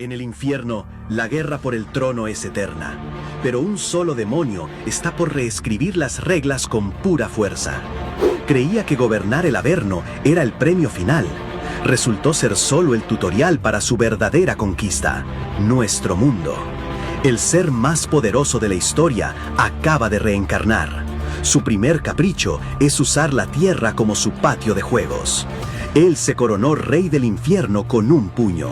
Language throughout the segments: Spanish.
En el infierno, la guerra por el trono es eterna, pero un solo demonio está por reescribir las reglas con pura fuerza. Creía que gobernar el Averno era el premio final. Resultó ser solo el tutorial para su verdadera conquista, nuestro mundo. El ser más poderoso de la historia acaba de reencarnar. Su primer capricho es usar la tierra como su patio de juegos. Él se coronó rey del infierno con un puño.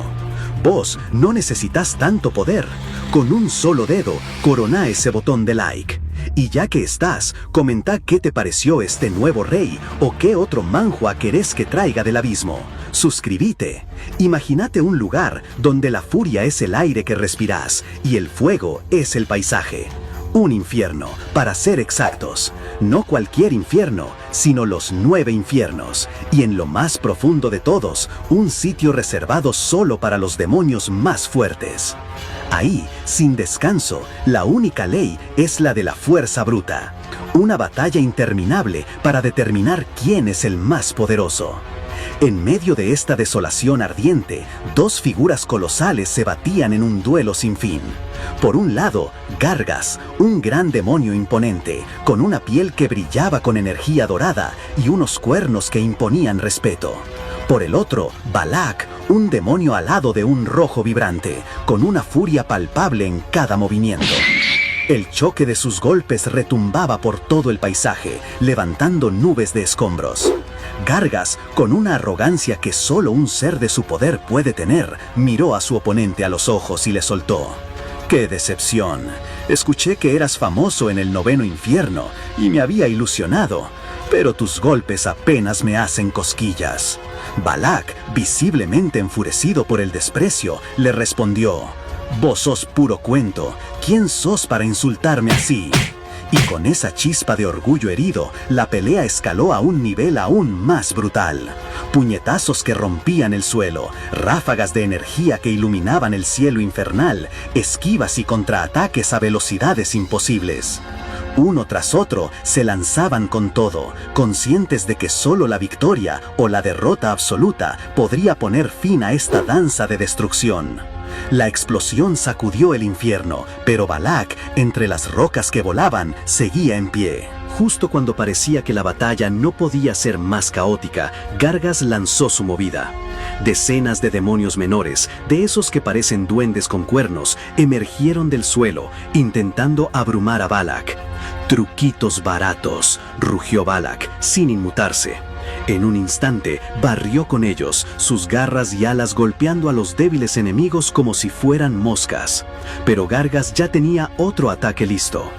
Vos no necesitas tanto poder. Con un solo dedo, corona ese botón de like. Y ya que estás, comenta qué te pareció este nuevo rey o qué otro manhua querés que traiga del abismo. Suscríbete. Imagínate un lugar donde la furia es el aire que respirás y el fuego es el paisaje. Un infierno, para ser exactos. No cualquier infierno, sino los 9 infiernos. Y en lo más profundo de todos, un sitio reservado solo para los demonios más fuertes. Ahí, sin descanso, la única ley es la de la fuerza bruta. Una batalla interminable para determinar quién es el más poderoso. En medio de esta desolación ardiente, dos figuras colosales se batían en un duelo sin fin. Por un lado, Gargas, un gran demonio imponente, con una piel que brillaba con energía dorada y unos cuernos que imponían respeto. Por el otro, Balak, un demonio alado de un rojo vibrante, con una furia palpable en cada movimiento. El choque de sus golpes retumbaba por todo el paisaje, levantando nubes de escombros. Gargas, con una arrogancia que solo un ser de su poder puede tener, miró a su oponente a los ojos y le soltó: ¡Qué decepción! Escuché que eras famoso en el 9º infierno y me había ilusionado, pero tus golpes apenas me hacen cosquillas. Balak, visiblemente enfurecido por el desprecio, le respondió: Vos sos puro cuento, ¿quién sos para insultarme así? Y con esa chispa de orgullo herido, la pelea escaló a un nivel aún más brutal. Puñetazos que rompían el suelo, ráfagas de energía que iluminaban el cielo infernal, esquivas y contraataques a velocidades imposibles. Uno tras otro se lanzaban con todo, conscientes de que solo la victoria o la derrota absoluta podría poner fin a esta danza de destrucción. La explosión sacudió el infierno, pero Balak, entre las rocas que volaban, seguía en pie. Justo cuando parecía que la batalla no podía ser más caótica, Gargas lanzó su movida. Decenas de demonios menores, de esos que parecen duendes con cuernos, emergieron del suelo, intentando abrumar a Balak. «Truquitos baratos», rugió Balak, sin inmutarse. En un instante, barrió con ellos, sus garras y alas golpeando a los débiles enemigos como si fueran moscas. Pero Gargas ya tenía otro ataque listo.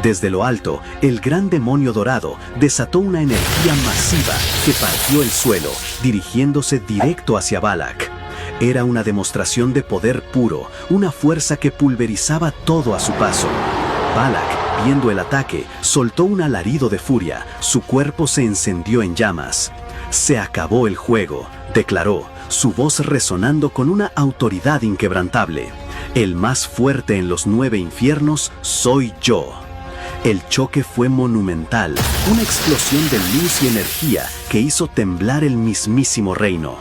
Desde lo alto, el gran demonio dorado desató una energía masiva que partió el suelo, dirigiéndose directo hacia Balak. Era una demostración de poder puro, una fuerza que pulverizaba todo a su paso. Balak, viendo el ataque, soltó un alarido de furia, su cuerpo se encendió en llamas. «Se acabó el juego», declaró, su voz resonando con una autoridad inquebrantable. «El más fuerte en los 9 infiernos soy yo». El choque fue monumental, una explosión de luz y energía que hizo temblar el mismísimo reino.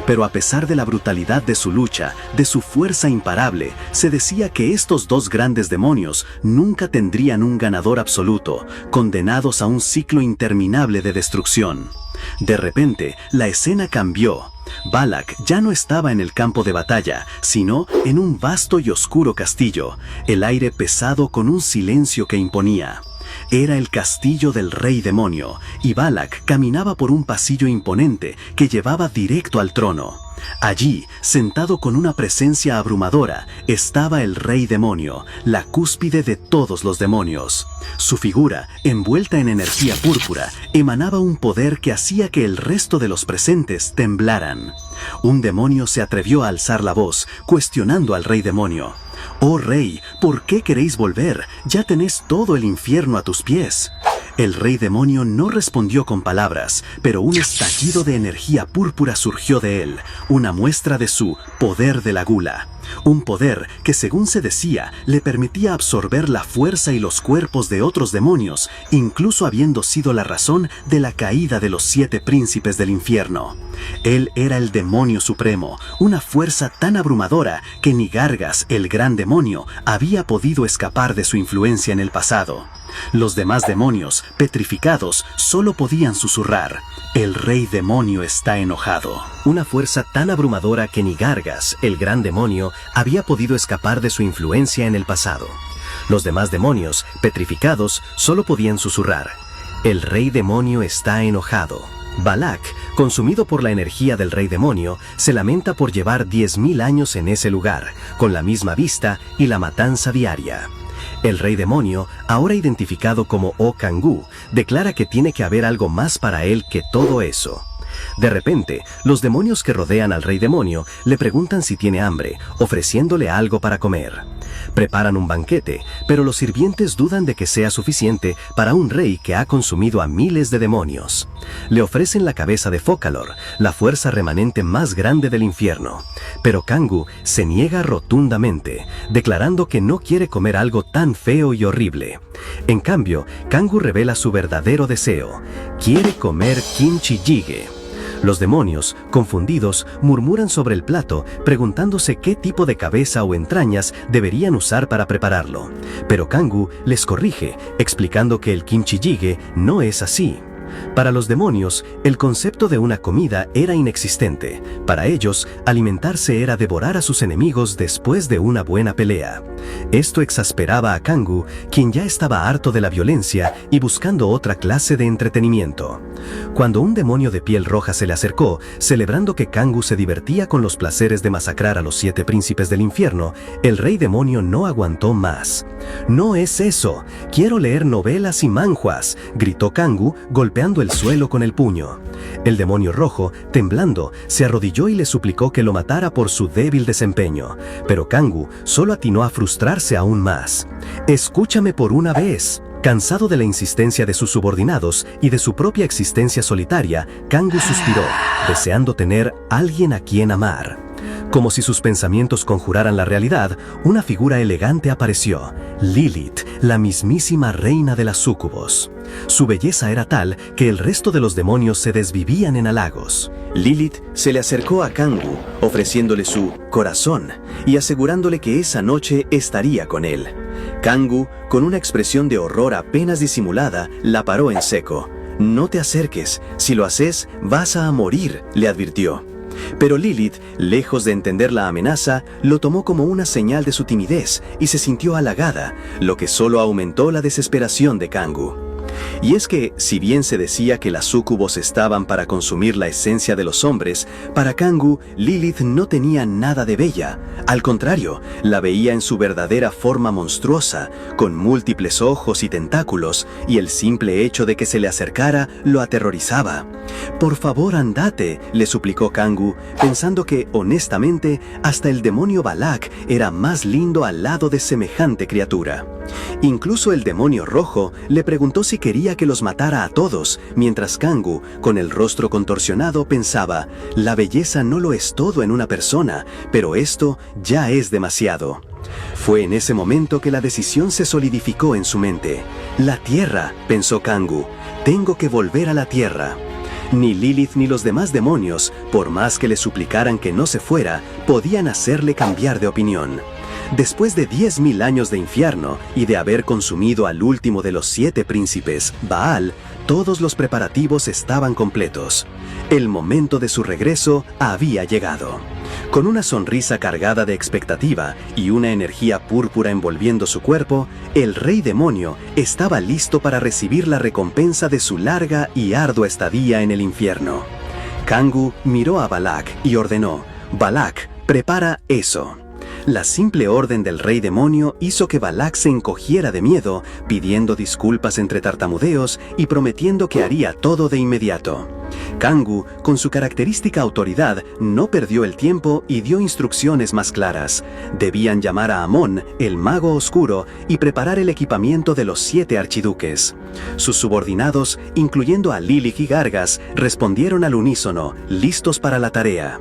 Pero a pesar de la brutalidad de su lucha, de su fuerza imparable, se decía que estos dos grandes demonios nunca tendrían un ganador absoluto, condenados a un ciclo interminable de destrucción. De repente, la escena cambió. Balak ya no estaba en el campo de batalla, sino en un vasto y oscuro castillo, el aire pesado con un silencio que imponía. Era el castillo del rey demonio, y Balak caminaba por un pasillo imponente que llevaba directo al trono. Allí, sentado con una presencia abrumadora, estaba el rey demonio, la cúspide de todos los demonios. Su figura, envuelta en energía púrpura, emanaba un poder que hacía que el resto de los presentes temblaran. Un demonio se atrevió a alzar la voz, cuestionando al rey demonio. «Oh rey, ¿por qué queréis volver? Ya tenés todo el infierno a tus pies». El rey demonio no respondió con palabras, pero un estallido de energía púrpura surgió de él, una muestra de su poder de la gula. un poder que, según se decía, le permitía absorber la fuerza y los cuerpos de otros demonios, incluso habiendo sido la razón de la caída de los 7 príncipes del infierno. Él era el demonio supremo, una fuerza tan abrumadora que ni Gargas, el gran demonio, había podido escapar de su influencia en el pasado. Los demás demonios, petrificados, solo podían susurrar: "El rey demonio está enojado". Una fuerza tan abrumadora que ni Gargas, el gran demonio, había podido escapar de su influencia en el pasado. Los demás demonios, petrificados, solo podían susurrar: "El rey demonio está enojado". Balak, consumido por la energía del rey demonio, se lamenta por llevar 10.000 años en ese lugar, con la misma vista y la matanza diaria. El rey demonio, ahora identificado como O-Kangú, declara que tiene que haber algo más para él que todo eso. De repente, los demonios que rodean al rey demonio le preguntan si tiene hambre, ofreciéndole algo para comer. Preparan un banquete, pero los sirvientes dudan de que sea suficiente para un rey que ha consumido a miles de demonios. Le ofrecen la cabeza de Focalor, la fuerza remanente más grande del infierno, pero Kangu se niega rotundamente, declarando que no quiere comer algo tan feo y horrible. En cambio, Kangu revela su verdadero deseo: quiere comer kimchi jjigae. Los demonios, confundidos, murmuran sobre el plato, preguntándose qué tipo de cabeza o entrañas deberían usar para prepararlo. Pero Kangu les corrige, explicando que el kimchi jjigae no es así. Para los demonios, el concepto de una comida era inexistente. Para ellos, alimentarse era devorar a sus enemigos después de una buena pelea. Esto exasperaba a Kangu, quien ya estaba harto de la violencia y buscando otra clase de entretenimiento. Cuando un demonio de piel roja se le acercó, celebrando que Kangu se divertía con los placeres de masacrar a los 7 príncipes del infierno, el rey demonio no aguantó más. «No es eso, quiero leer novelas y manhwas», gritó Kangu, golpeando el suelo con el puño. El demonio rojo, temblando, se arrodilló y le suplicó que lo matara por su débil desempeño, pero Kangu solo atinó a frustrarse aún más. «Escúchame por una vez». Cansado de la insistencia de sus subordinados y de su propia existencia solitaria, Kangu suspiró, deseando tener alguien a quien amar. Como si sus pensamientos conjuraran la realidad, una figura elegante apareció: Lilith, la mismísima reina de las súcubos. Su belleza era tal que el resto de los demonios se desvivían en halagos. Lilith se le acercó a Kangu, ofreciéndole su corazón y asegurándole que esa noche estaría con él. Kangu, con una expresión de horror apenas disimulada, la paró en seco. «No te acerques, si lo haces vas a morir», le advirtió. Pero Lilith, lejos de entender la amenaza, lo tomó como una señal de su timidez y se sintió halagada, lo que solo aumentó la desesperación de Kangu. Y es que, si bien se decía que las súcubos estaban para consumir la esencia de los hombres, para Kangu, Lilith no tenía nada de bella. Al contrario, la veía en su verdadera forma monstruosa, con múltiples ojos y tentáculos, y el simple hecho de que se le acercara lo aterrorizaba. «Por favor, andate», le suplicó Kangu, pensando que, honestamente, hasta el demonio Balak era más lindo al lado de semejante criatura. Incluso el demonio rojo le preguntó si quería que los matara a todos, mientras Kangu, con el rostro contorsionado, pensaba: «La belleza no lo es todo en una persona, pero esto ya es demasiado». Fue en ese momento que la decisión se solidificó en su mente. «La tierra», pensó Kangu, «tengo que volver a la tierra». Ni Lilith ni los demás demonios, por más que le suplicaran que no se fuera, podían hacerle cambiar de opinión. Después de 10.000 años de infierno y de haber consumido al último de los 7 príncipes, Baal, todos los preparativos estaban completos. El momento de su regreso había llegado. Con una sonrisa cargada de expectativa y una energía púrpura envolviendo su cuerpo, el rey demonio estaba listo para recibir la recompensa de su larga y ardua estadía en el infierno. Kangu miró a Balak y ordenó: «Balak, prepara eso». La simple orden del rey demonio hizo que Balak se encogiera de miedo, pidiendo disculpas entre tartamudeos y prometiendo que haría todo de inmediato. Kangu, con su característica autoridad, no perdió el tiempo y dio instrucciones más claras. Debían llamar a Amon, el mago oscuro, y preparar el equipamiento de los 7 archiduques. Sus subordinados, incluyendo a Lilith y Gargas, respondieron al unísono, listos para la tarea.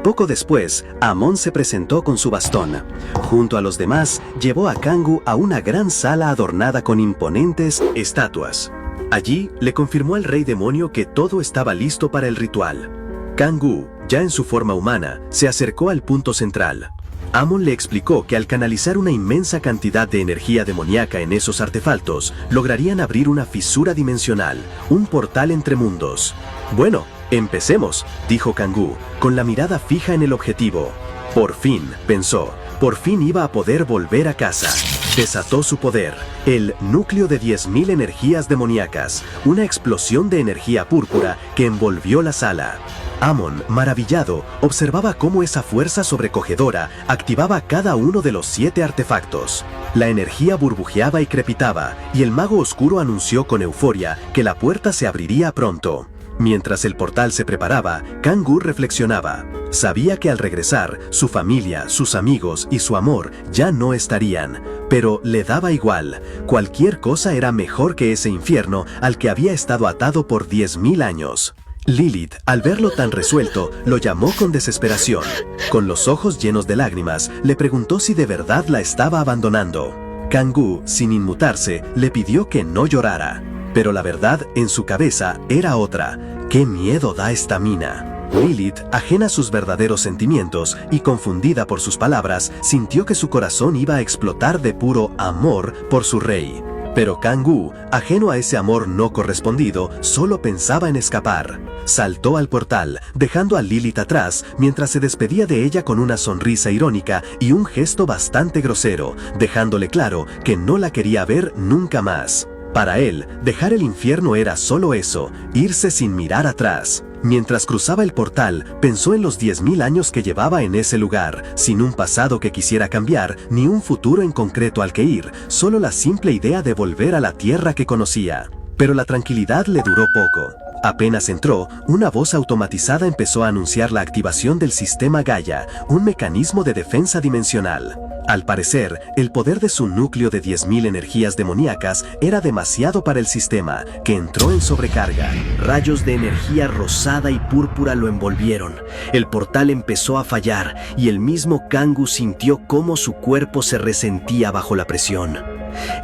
Poco después, Amon se presentó con su bastón. Junto a los demás, llevó a Kangu a una gran sala adornada con imponentes estatuas. Allí le confirmó al rey demonio que todo estaba listo para el ritual. Kangu, ya en su forma humana, se acercó al punto central. Amon le explicó que al canalizar una inmensa cantidad de energía demoníaca en esos artefactos, lograrían abrir una fisura dimensional, un portal entre mundos. Bueno, empecemos, dijo Kangu, con la mirada fija en el objetivo. Por fin, pensó, por fin iba a poder volver a casa. Desató su poder, el núcleo de 10.000 energías demoníacas, una explosión de energía púrpura que envolvió la sala. Amon, maravillado, observaba cómo esa fuerza sobrecogedora activaba cada uno de los 7 artefactos. La energía burbujeaba y crepitaba, y el mago oscuro anunció con euforia que la puerta se abriría pronto. Mientras el portal se preparaba, Kangu reflexionaba. Sabía que al regresar, su familia, sus amigos y su amor ya no estarían, pero le daba igual. Cualquier cosa era mejor que ese infierno al que había estado atado por 10.000 años. Lilith, al verlo tan resuelto, lo llamó con desesperación. Con los ojos llenos de lágrimas, le preguntó si de verdad la estaba abandonando. Kangu, sin inmutarse, le pidió que no llorara. Pero la verdad en su cabeza era otra. ¡Qué miedo da esta mina! Lilith, ajena a sus verdaderos sentimientos y confundida por sus palabras, sintió que su corazón iba a explotar de puro amor por su rey. Pero Kangu, ajeno a ese amor no correspondido, solo pensaba en escapar. Saltó al portal, dejando a Lilith atrás, mientras se despedía de ella con una sonrisa irónica y un gesto bastante grosero, dejándole claro que no la quería ver nunca más. Para él, dejar el infierno era solo eso, irse sin mirar atrás. Mientras cruzaba el portal, pensó en los 10.000 años que llevaba en ese lugar, sin un pasado que quisiera cambiar, ni un futuro en concreto al que ir, solo la simple idea de volver a la tierra que conocía. Pero la tranquilidad le duró poco. Apenas entró, una voz automatizada empezó a anunciar la activación del sistema Gaia, un mecanismo de defensa dimensional. Al parecer, el poder de su núcleo de 10.000 energías demoníacas era demasiado para el sistema, que entró en sobrecarga. Rayos de energía rosada y púrpura lo envolvieron. El portal empezó a fallar y el mismo Kangu sintió cómo su cuerpo se resentía bajo la presión.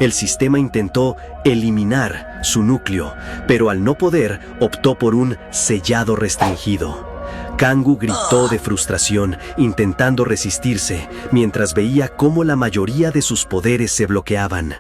El sistema intentó eliminar su núcleo, pero al no poder, optó por un sellado restringido. Kangu gritó de frustración, intentando resistirse, mientras veía cómo la mayoría de sus poderes se bloqueaban.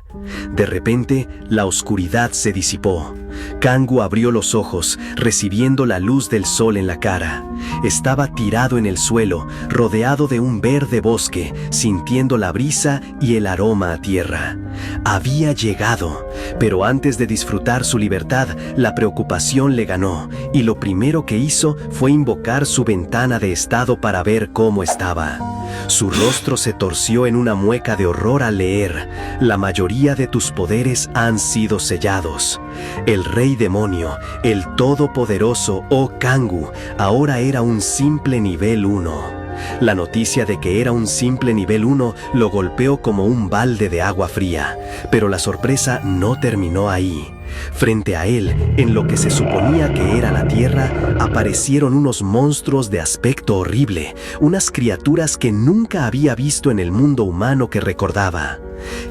De repente, la oscuridad se disipó. Kangu abrió los ojos, recibiendo la luz del sol en la cara. Estaba tirado en el suelo, rodeado de un verde bosque, sintiendo la brisa y el aroma a tierra. Había llegado, pero antes de disfrutar su libertad, la preocupación le ganó, y lo primero que hizo fue invocar su ventana de estado para ver cómo estaba. Su rostro se torció en una mueca de horror al leer: la mayoría de tus poderes han sido sellados. El rey demonio, el todopoderoso Kangu, ahora era un simple nivel 1. La noticia de que era un simple nivel 1 lo golpeó como un balde de agua fría, pero la sorpresa no terminó ahí. Frente a él, en lo que se suponía que era la tierra, aparecieron unos monstruos de aspecto horrible, unas criaturas que nunca había visto en el mundo humano que recordaba.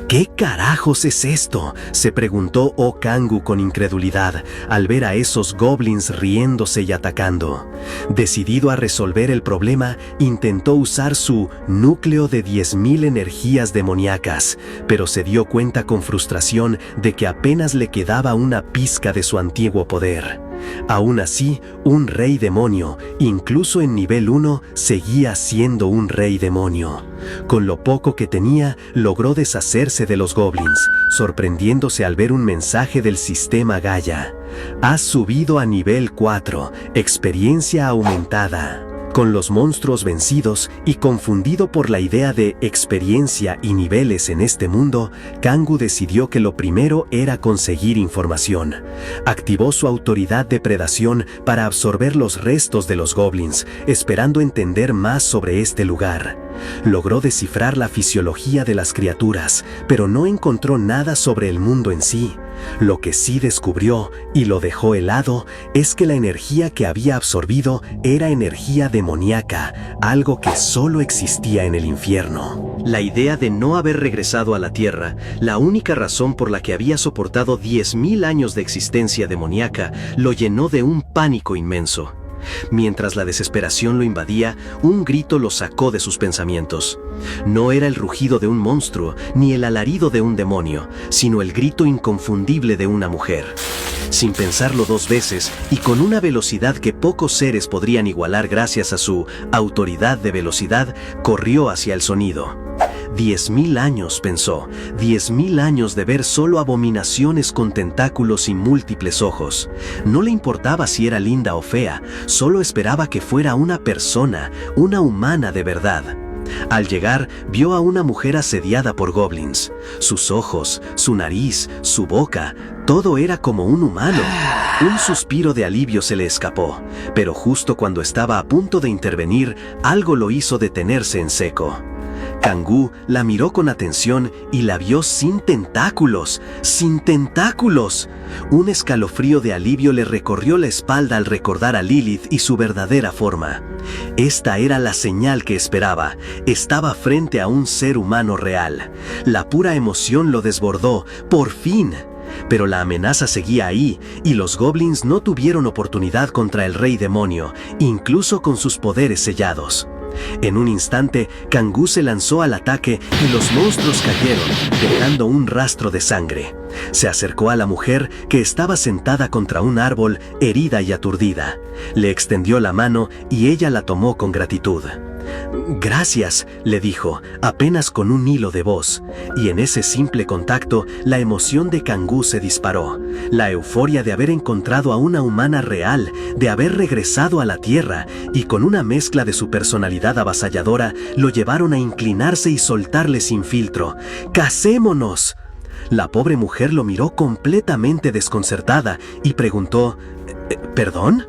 ¿Qué carajos es esto?, se preguntó Kangu con incredulidad al ver a esos goblins riéndose y atacando. Decidido a resolver el problema, intentó usar su núcleo de 10.000 energías demoníacas, pero se dio cuenta con frustración de que apenas le quedaba una pizca de su antiguo poder. Aún así, un rey demonio, incluso en nivel 1, seguía siendo un rey demonio. Con lo poco que tenía, logró deshacerse de los goblins, sorprendiéndose al ver un mensaje del sistema Gaia. Has subido a nivel 4, experiencia aumentada. Con los monstruos vencidos y confundido por la idea de experiencia y niveles en este mundo, Kangu decidió que lo primero era conseguir información. Activó su autoridad de predación para absorber los restos de los goblins, esperando entender más sobre este lugar. Logró descifrar la fisiología de las criaturas, pero no encontró nada sobre el mundo en sí. Lo que sí descubrió, y lo dejó helado, es que la energía que había absorbido era energía demoníaca, algo que solo existía en el infierno. La idea de no haber regresado a la Tierra, la única razón por la que había soportado 10.000 años de existencia demoníaca, lo llenó de un pánico inmenso. Mientras la desesperación lo invadía, un grito lo sacó de sus pensamientos. No era el rugido de un monstruo, ni el alarido de un demonio, sino el grito inconfundible de una mujer. Sin pensarlo 2 veces, y con una velocidad que pocos seres podrían igualar gracias a su autoridad de velocidad, corrió hacia el sonido. 10.000 años, pensó, 10.000 años de ver solo abominaciones con tentáculos y múltiples ojos. No le importaba si era linda o fea, solo esperaba que fuera una persona, una humana de verdad. Al llegar, vio a una mujer asediada por goblins. Sus ojos, su nariz, su boca, todo era como un humano. Un suspiro de alivio se le escapó, pero justo cuando estaba a punto de intervenir, algo lo hizo detenerse en seco. Kangu la miró con atención y la vio sin tentáculos. ¡Sin tentáculos! Un escalofrío de alivio le recorrió la espalda al recordar a Lilith y su verdadera forma. Esta era la señal que esperaba. Estaba frente a un ser humano real. La pura emoción lo desbordó. ¡Por fin! Pero la amenaza seguía ahí, y los goblins no tuvieron oportunidad contra el rey demonio, incluso con sus poderes sellados. En un instante, Kangu se lanzó al ataque y los monstruos cayeron, dejando un rastro de sangre. Se acercó a la mujer que estaba sentada contra un árbol, herida y aturdida. Le extendió la mano y ella la tomó con gratitud. «Gracias», le dijo, apenas con un hilo de voz, y en ese simple contacto, la emoción de Kangu se disparó. La euforia de haber encontrado a una humana real, de haber regresado a la Tierra, y con una mezcla de su personalidad avasalladora, lo llevaron a inclinarse y soltarle sin filtro. «¡Casémonos!». La pobre mujer lo miró completamente desconcertada y preguntó, «¿Perdón?».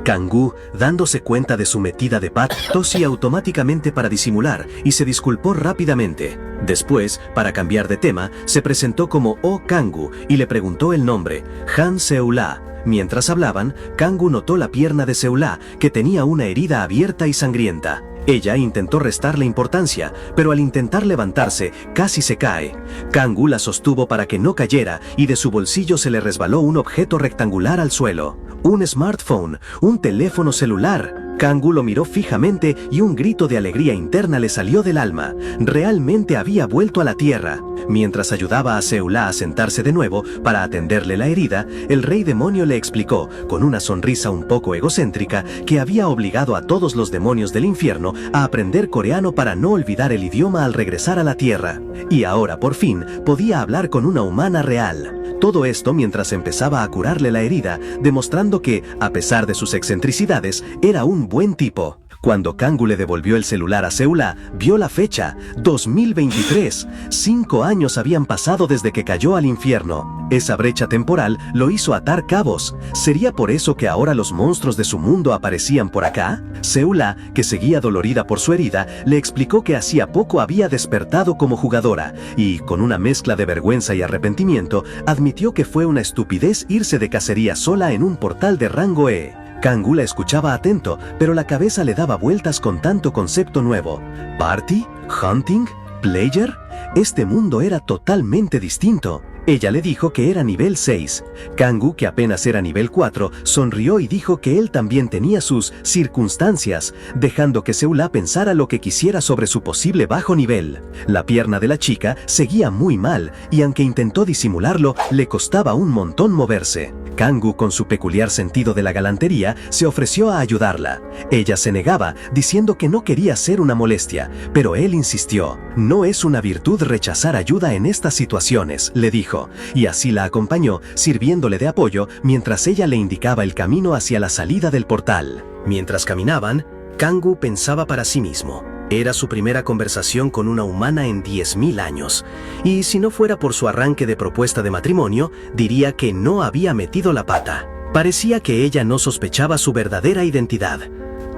Kangu, dándose cuenta de su metida de pata, tosió automáticamente para disimular y se disculpó rápidamente. Después, para cambiar de tema, se presentó como Oh Kangu y le preguntó el nombre, Han Seula. Mientras hablaban, Kangu notó la pierna de Seula, que tenía una herida abierta y sangrienta. Ella intentó restarle importancia, pero al intentar levantarse, casi se cae. Kangu la sostuvo para que no cayera y de su bolsillo se le resbaló un objeto rectangular al suelo. Un smartphone, un teléfono celular. Kangu lo miró fijamente y un grito de alegría interna le salió del alma. Realmente había vuelto a la Tierra. Mientras ayudaba a Seula a sentarse de nuevo para atenderle la herida, el rey demonio le explicó, con una sonrisa un poco egocéntrica, que había obligado a todos los demonios del infierno a aprender coreano para no olvidar el idioma al regresar a la Tierra. Y ahora, por fin, podía hablar con una humana real. Todo esto mientras empezaba a curarle la herida, demostrando que, a pesar de sus excentricidades, era un buen tipo. Cuando Kangu le devolvió el celular a Seula, vio la fecha, 2023. 5 años habían pasado desde que cayó al infierno. Esa brecha temporal lo hizo atar cabos. ¿Sería por eso que ahora los monstruos de su mundo aparecían por acá? Seula, que seguía dolorida por su herida, le explicó que hacía poco había despertado como jugadora y, con una mezcla de vergüenza y arrepentimiento, admitió que fue una estupidez irse de cacería sola en un portal de rango E. Kangu la escuchaba atento, pero la cabeza le daba vueltas con tanto concepto nuevo. ¿Party? ¿Hunting? ¿Player? Este mundo era totalmente distinto. Ella le dijo que era nivel 6. Kangu, que apenas era nivel 4, sonrió y dijo que él también tenía sus circunstancias, dejando que Seula pensara lo que quisiera sobre su posible bajo nivel. La pierna de la chica seguía muy mal, y aunque intentó disimularlo, le costaba un montón moverse. Kangu, con su peculiar sentido de la galantería, se ofreció a ayudarla. Ella se negaba, diciendo que no quería ser una molestia, pero él insistió. «No es una virtud rechazar ayuda en estas situaciones», le dijo, y así la acompañó, sirviéndole de apoyo mientras ella le indicaba el camino hacia la salida del portal. Mientras caminaban, Kangu pensaba para sí mismo. Era su primera conversación con una humana en 10.000 años, y si no fuera por su arranque de propuesta de matrimonio, diría que no había metido la pata. Parecía que ella no sospechaba su verdadera identidad.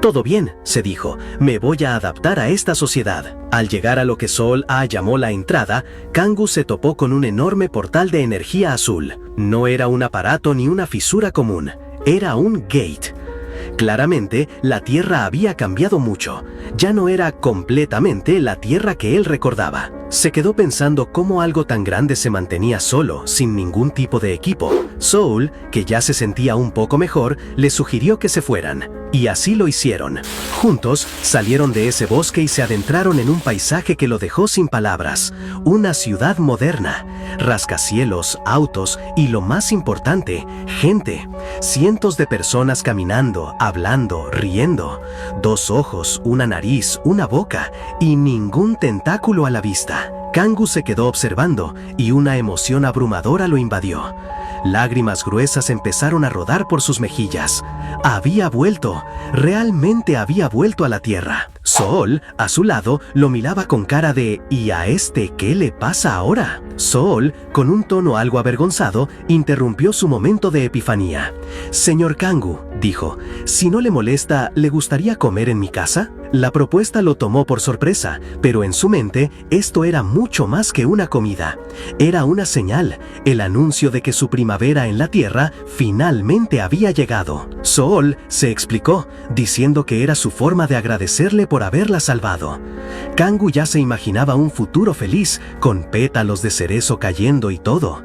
Todo bien, se dijo, me voy a adaptar a esta sociedad. Al llegar a lo que Sol-A llamó la entrada, Kangu se topó con un enorme portal de energía azul. No era un aparato ni una fisura común, era un gate. Claramente, la Tierra había cambiado mucho. Ya no era completamente la Tierra que él recordaba. Se quedó pensando cómo algo tan grande se mantenía solo, sin ningún tipo de equipo. Soul, que ya se sentía un poco mejor, le sugirió que se fueran. Y así lo hicieron. Juntos, salieron de ese bosque y se adentraron en un paisaje que lo dejó sin palabras. Una ciudad moderna. Rascacielos, autos y, lo más importante, gente. Cientos de personas caminando, hablando, riendo. 2 ojos, una nariz, una boca y ningún tentáculo a la vista. Kangu se quedó observando y una emoción abrumadora lo invadió. Lágrimas gruesas empezaron a rodar por sus mejillas. Había vuelto, realmente había vuelto a la Tierra. Sol, a su lado, lo miraba con cara de ¿y a este qué le pasa ahora? Sol, con un tono algo avergonzado, interrumpió su momento de epifanía. Señor Kangu, dijo, si no le molesta, ¿le gustaría comer en mi casa? La propuesta lo tomó por sorpresa, pero en su mente esto era mucho más que una comida. Era una señal, el anuncio de que su primavera en la Tierra finalmente había llegado. Sol se explicó, diciendo que era su forma de agradecerle por haberla salvado. Kangu ya se imaginaba un futuro feliz, con pétalos de cerezo cayendo y todo.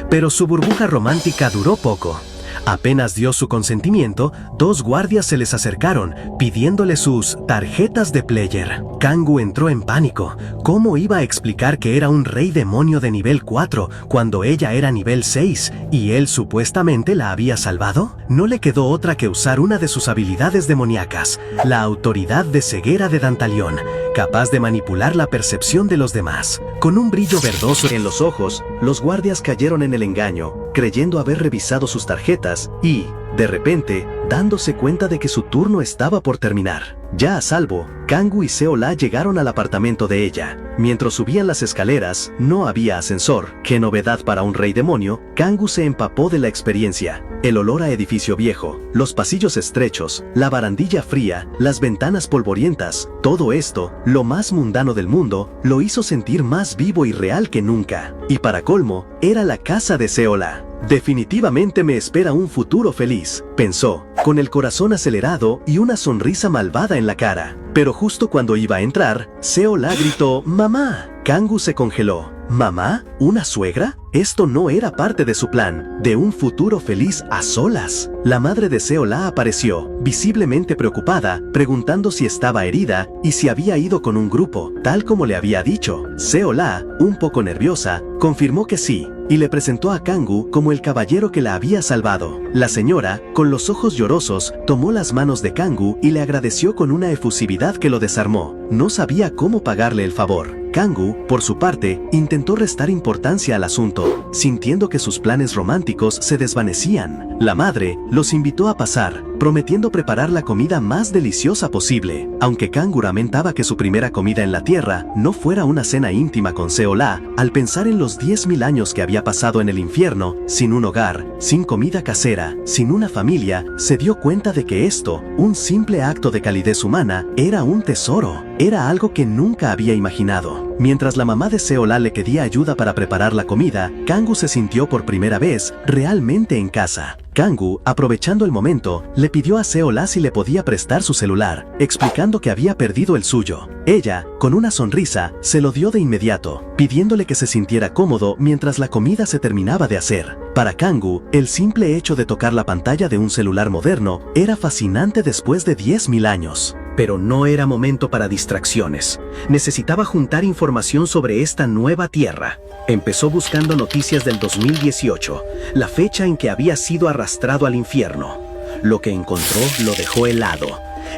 Pero su burbuja romántica duró poco. Apenas dio su consentimiento, 2 guardias se les acercaron, pidiéndole sus tarjetas de player. Kangu entró en pánico. ¿Cómo iba a explicar que era un rey demonio de nivel 4 cuando ella era nivel 6 y él supuestamente la había salvado? No le quedó otra que usar una de sus habilidades demoníacas, la autoridad de ceguera de Dantalión, capaz de manipular la percepción de los demás. Con un brillo verdoso en los ojos, los guardias cayeron en el engaño, creyendo haber revisado sus tarjetas y, de repente, dándose cuenta de que su turno estaba por terminar. Ya a salvo, Kangu y Seola llegaron al apartamento de ella. Mientras subían las escaleras, no había ascensor. Qué novedad para un rey demonio. Kangu se empapó de la experiencia. El olor a edificio viejo, los pasillos estrechos, la barandilla fría, las ventanas polvorientas, todo esto, lo más mundano del mundo, lo hizo sentir más vivo y real que nunca. Y para colmo, era la casa de Seola. Definitivamente me espera un futuro feliz, pensó, con el corazón acelerado y una sonrisa malvada en la cara. Pero justo cuando iba a entrar, Seola gritó, ¡Mamá! Kangu se congeló. ¿Mamá? ¿Una suegra? Esto no era parte de su plan, de un futuro feliz a solas. La madre de Seola apareció, visiblemente preocupada, preguntando si estaba herida y si había ido con un grupo, tal como le había dicho. Seola, un poco nerviosa, confirmó que sí, y le presentó a Kangu como el caballero que la había salvado. La señora, con los ojos llorosos, tomó las manos de Kangu y le agradeció con una efusividad que lo desarmó. No sabía cómo pagarle el favor. Kangu, por su parte, intentó restar importancia al asunto, sintiendo que sus planes románticos se desvanecían. La madre los invitó a pasar, prometiendo preparar la comida más deliciosa posible. Aunque Kangu lamentaba que su primera comida en la Tierra no fuera una cena íntima con Seola, al pensar en los 10.000 años que había pasado en el infierno, sin un hogar, sin comida casera, sin una familia, se dio cuenta de que esto, un simple acto de calidez humana, era un tesoro. Era algo que nunca había imaginado. Mientras la mamá de Seola le pedía ayuda para preparar la comida, Kangu se sintió por primera vez realmente en casa. Kangu, aprovechando el momento, le pidió a Seola si le podía prestar su celular, explicando que había perdido el suyo. Ella, con una sonrisa, se lo dio de inmediato, pidiéndole que se sintiera cómodo mientras la comida se terminaba de hacer. Para Kangu, el simple hecho de tocar la pantalla de un celular moderno era fascinante después de 10.000 años. Pero no era momento para distracciones. Necesitaba juntar información sobre esta nueva Tierra. Empezó buscando noticias del 2018, la fecha en que había sido arrastrado al infierno. Lo que encontró lo dejó helado.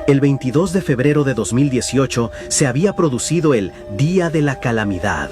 El 22 de febrero de 2018 se había producido el Día de la Calamidad.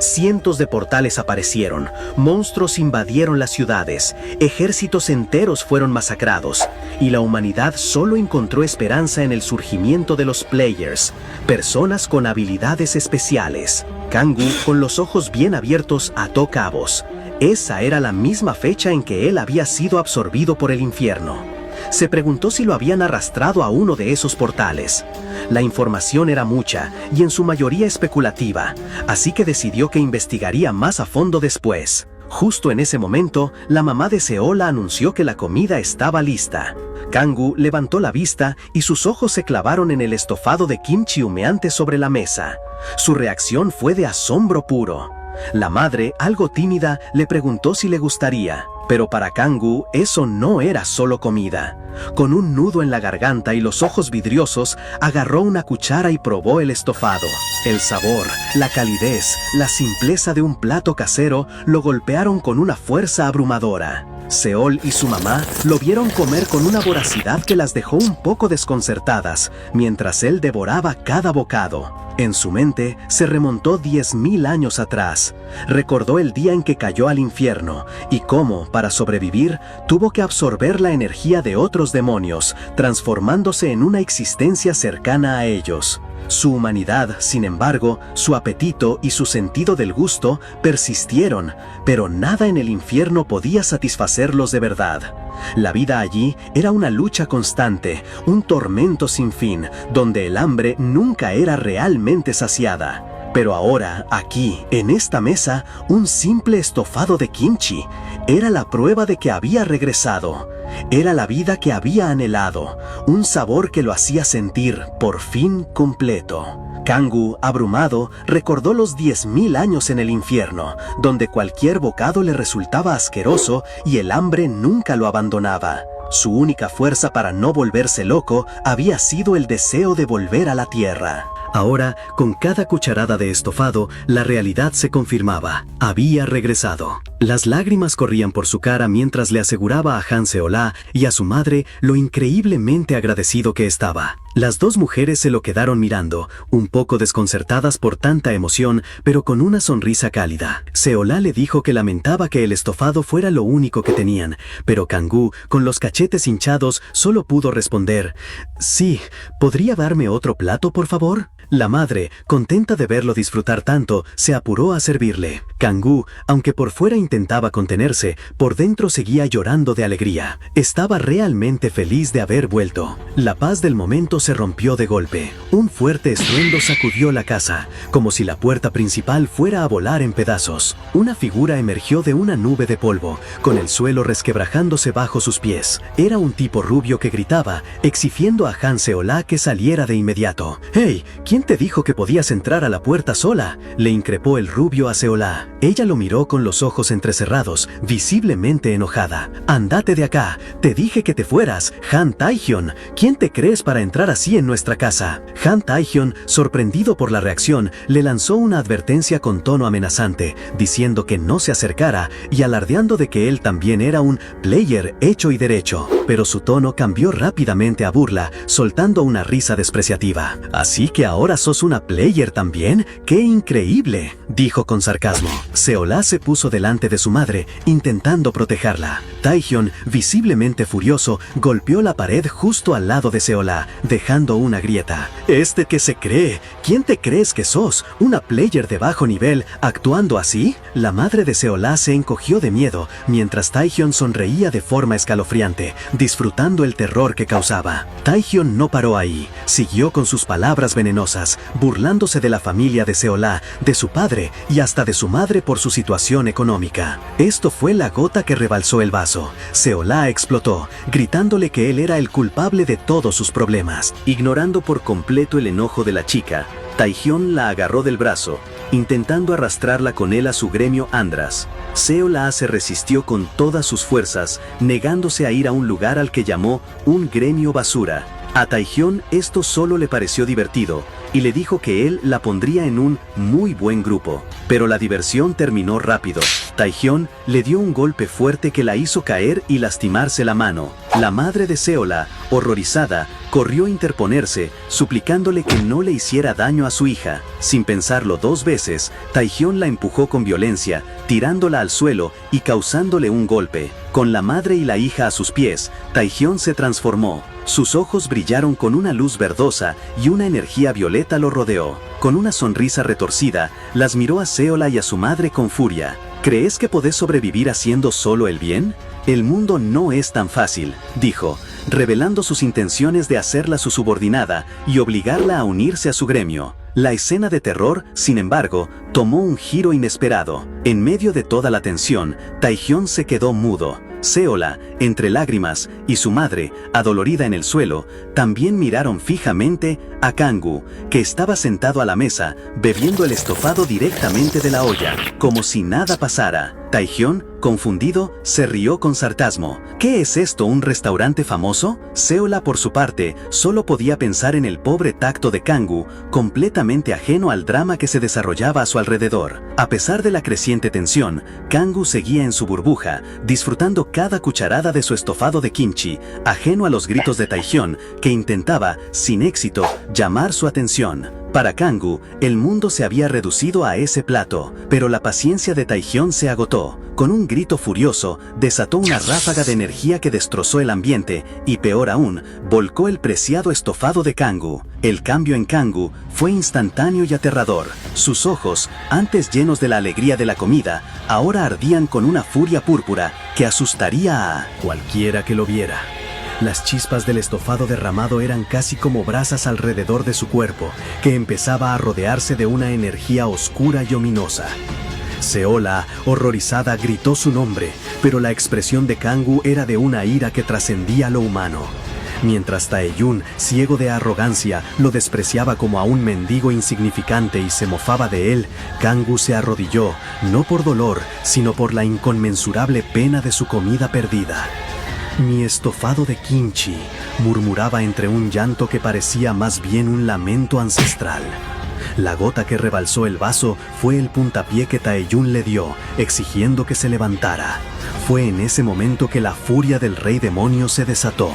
Cientos de portales aparecieron, monstruos invadieron las ciudades, ejércitos enteros fueron masacrados, y la humanidad solo encontró esperanza en el surgimiento de los Players, personas con habilidades especiales. Kangoo, con los ojos bien abiertos, ató cabos. Esa era la misma fecha en que él había sido absorbido por el infierno. Se preguntó si lo habían arrastrado a uno de esos portales. La información era mucha y en su mayoría especulativa, así que decidió que investigaría más a fondo después. Justo en ese momento, la mamá de Seola anunció que la comida estaba lista. Kangoo levantó la vista y sus ojos se clavaron en el estofado de kimchi humeante sobre la mesa. Su reacción fue de asombro puro. La madre, algo tímida, le preguntó si le gustaría, pero para Kangoo eso no era solo comida. Con un nudo en la garganta y los ojos vidriosos, agarró una cuchara y probó el estofado. El sabor, la calidez, la simpleza de un plato casero lo golpearon con una fuerza abrumadora. Seol y su mamá lo vieron comer con una voracidad que las dejó un poco desconcertadas, mientras él devoraba cada bocado. En su mente se remontó 10.000 años atrás. Recordó el día en que cayó al infierno y cómo, para sobrevivir, tuvo que absorber la energía de otros demonios, transformándose en una existencia cercana a ellos. Su humanidad, sin embargo, su apetito y su sentido del gusto persistieron, pero nada en el infierno podía satisfacerlos de verdad. La vida allí era una lucha constante, un tormento sin fin, donde el hambre nunca era realmente saciada. Pero ahora, aquí, en esta mesa, un simple estofado de kimchi era la prueba de que había regresado. Era la vida que había anhelado, un sabor que lo hacía sentir, por fin, completo. Kangoo, abrumado, recordó los 10.000 años en el infierno, donde cualquier bocado le resultaba asqueroso y el hambre nunca lo abandonaba. Su única fuerza para no volverse loco había sido el deseo de volver a la tierra. Ahora, con cada cucharada de estofado, la realidad se confirmaba. Había regresado. Las lágrimas corrían por su cara mientras le aseguraba a Han Seola y a su madre lo increíblemente agradecido que estaba. Las dos mujeres se lo quedaron mirando, un poco desconcertadas por tanta emoción, pero con una sonrisa cálida. Seola le dijo que lamentaba que el estofado fuera lo único que tenían, pero Kangoo, con los cachetes hinchados, solo pudo responder: «Sí, ¿podría darme otro plato, por favor?». La madre, contenta de verlo disfrutar tanto, se apuró a servirle. Kangoo, aunque por fuera intentaba contenerse, por dentro seguía llorando de alegría. Estaba realmente feliz de haber vuelto. La paz del momento se rompió de golpe. Un fuerte estruendo sacudió la casa, como si la puerta principal fuera a volar en pedazos. Una figura emergió de una nube de polvo, con el suelo resquebrajándose bajo sus pies. Era un tipo rubio que gritaba, exigiendo a Han Seola que saliera de inmediato. «¡Hey! ¿Quién te dijo que podías entrar a la puerta sola?», le increpó el rubio a Seola. Ella lo miró con los ojos entrecerrados, visiblemente enojada. «Andate de acá, te dije que te fueras, Han Taehyun. ¿Quién te crees para entrar así en nuestra casa?». Han Taehyun, sorprendido por la reacción, le lanzó una advertencia con tono amenazante, diciendo que no se acercara y alardeando de que él también era un player hecho y derecho. Pero su tono cambió rápidamente a burla, soltando una risa despreciativa. «¿Así que ahora sos una player también? ¡Qué increíble!», dijo con sarcasmo. Seola se puso delante de su madre, intentando protegerla. Taehyun, visiblemente furioso, golpeó la pared justo al lado de Seola, dejando una grieta. «¿Este qué se cree? ¿Quién te crees que sos? ¿Una player de bajo nivel, actuando así?». La madre de Seola se encogió de miedo, mientras Taehyun sonreía de forma escalofriante, disfrutando el terror que causaba. Taehyun no paró ahí, siguió con sus palabras venenosas, burlándose de la familia de Seola, de su padre y hasta de su madre por su situación económica. Esto fue la gota que rebalsó el vaso. Seola explotó, gritándole que él era el culpable de todos sus problemas. Ignorando por completo el enojo de la chica, Taehyun la agarró del brazo, intentando arrastrarla con él a su gremio Andras. Seola se resistió con todas sus fuerzas, negándose a ir a un lugar al que llamó un gremio basura. A Taehyun esto solo le pareció divertido, y le dijo que él la pondría en un muy buen grupo. Pero la diversión terminó rápido. Taehyun le dio un golpe fuerte que la hizo caer y lastimarse la mano. La madre de Seola, horrorizada, corrió a interponerse, suplicándole que no le hiciera daño a su hija. Sin pensarlo 2 veces, Taehyun la empujó con violencia, tirándola al suelo y causándole un golpe. Con la madre y la hija a sus pies, Taehyun se transformó. Sus ojos brillaron con una luz verdosa y una energía violeta lo rodeó. Con una sonrisa retorcida, las miró a Seola y a su madre con furia. ¿Crees que podés sobrevivir haciendo solo el bien? El mundo no es tan fácil, dijo, revelando sus intenciones de hacerla su subordinada y obligarla a unirse a su gremio. La escena de terror, sin embargo, tomó un giro inesperado. En medio de toda la tensión, Taehyun se quedó mudo. Seola, entre lágrimas, y su madre, adolorida en el suelo, también miraron fijamente a Kangoo, que estaba sentado a la mesa, bebiendo el estofado directamente de la olla, como si nada pasara. Taehyun, confundido, se rió con sarcasmo. ¿Qué es esto, un restaurante famoso? Seola, por su parte, solo podía pensar en el pobre tacto de Kangoo, completamente ajeno al drama que se desarrollaba a su alrededor. A pesar de la creciente tensión, Kangoo seguía en su burbuja, disfrutando cada cucharada de su estofado de kimchi, ajeno a los gritos de Taehyun, que intentaba, sin éxito, llamar su atención. Para Kangoo, el mundo se había reducido a ese plato, pero la paciencia de Taehyun se agotó. Con un grito furioso, desató una ráfaga de energía que destrozó el ambiente y, peor aún, volcó el preciado estofado de Kangoo. El cambio en Kangoo fue instantáneo y aterrador. Sus ojos, antes llenos de la alegría de la comida, ahora ardían con una furia púrpura que asustaría a cualquiera que lo viera. Las chispas del estofado derramado eran casi como brasas alrededor de su cuerpo, que empezaba a rodearse de una energía oscura y ominosa. Seola, horrorizada, gritó su nombre, pero la expresión de Kangoo era de una ira que trascendía lo humano. Mientras Taehyun, ciego de arrogancia, lo despreciaba como a un mendigo insignificante y se mofaba de él, Kangoo se arrodilló, no por dolor, sino por la inconmensurable pena de su comida perdida. «Mi estofado de kimchi», murmuraba entre un llanto que parecía más bien un lamento ancestral. La gota que rebalsó el vaso fue el puntapié que Taehyun le dio, exigiendo que se levantara. Fue en ese momento que la furia del rey demonio se desató.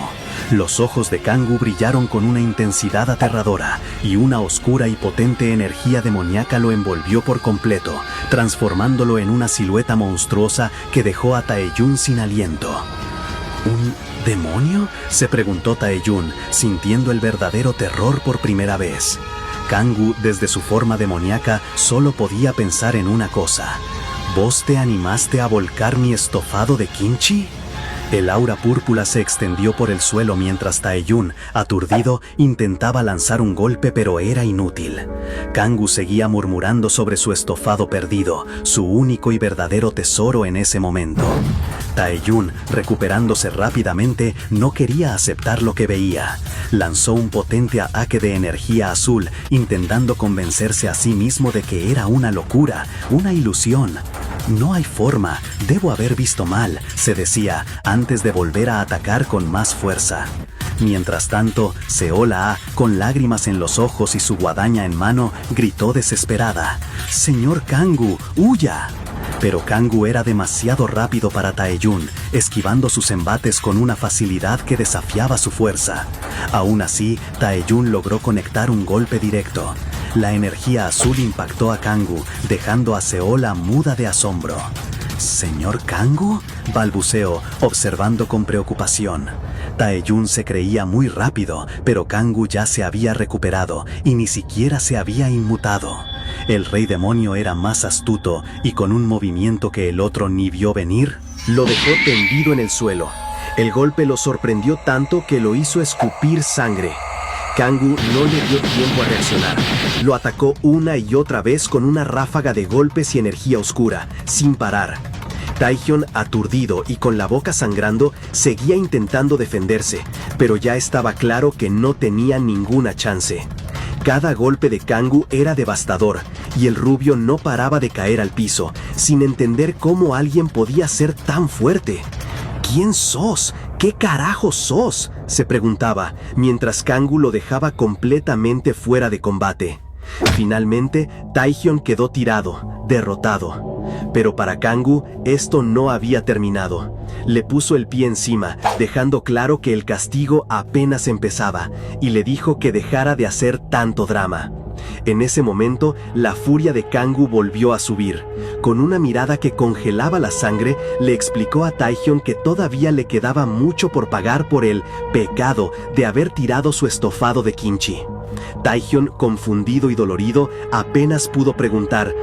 Los ojos de Kangoo brillaron con una intensidad aterradora, y una oscura y potente energía demoníaca lo envolvió por completo, transformándolo en una silueta monstruosa que dejó a Taehyun sin aliento. ¿Un demonio?, se preguntó Taehyun, sintiendo el verdadero terror por primera vez. Kangoo, desde su forma demoníaca, solo podía pensar en una cosa. ¿Vos te animaste a volcar mi estofado de kimchi? El aura púrpura se extendió por el suelo mientras Taehyun, aturdido, intentaba lanzar un golpe, pero era inútil. Kangoo seguía murmurando sobre su estofado perdido, su único y verdadero tesoro en ese momento. Taehyun, recuperándose rápidamente, no quería aceptar lo que veía. Lanzó un potente ataque de energía azul, intentando convencerse a sí mismo de que era una locura, una ilusión. No hay forma, debo haber visto mal, se decía, antes de volver a atacar con más fuerza. Mientras tanto, Seola, con lágrimas en los ojos y su guadaña en mano, gritó desesperada: «Señor Kangoo, huya». Pero Kangoo era demasiado rápido para Taehyun, esquivando sus embates con una facilidad que desafiaba su fuerza. Aún así, Taehyun logró conectar un golpe directo. La energía azul impactó a Kangoo, dejando a Seola muda de asombro. «¿Señor Kangoo?», balbuceó, observando con preocupación. Taehyun se creía muy rápido, pero Kangoo ya se había recuperado y ni siquiera se había inmutado. El rey demonio era más astuto y con un movimiento que el otro ni vio venir, lo dejó tendido en el suelo. El golpe lo sorprendió tanto que lo hizo escupir sangre. Kangoo no le dio tiempo a reaccionar. Lo atacó una y otra vez con una ráfaga de golpes y energía oscura, sin parar. Taehyun, aturdido y con la boca sangrando, seguía intentando defenderse, pero ya estaba claro que no tenía ninguna chance. Cada golpe de Kangoo era devastador, y el rubio no paraba de caer al piso, sin entender cómo alguien podía ser tan fuerte. «¿Quién sos? ¿Qué carajo sos?», se preguntaba, mientras Kangoo lo dejaba completamente fuera de combate. Finalmente, Taehyun quedó tirado, derrotado. Pero para Kang-woo, esto no había terminado. Le puso el pie encima, dejando claro que el castigo apenas empezaba, y le dijo que dejara de hacer tanto drama. En ese momento, la furia de Kang-woo volvió a subir. Con una mirada que congelaba la sangre, le explicó a Taehyun que todavía le quedaba mucho por pagar por el pecado de haber tirado su estofado de kimchi. Taehyun, confundido y dolorido, apenas pudo preguntar: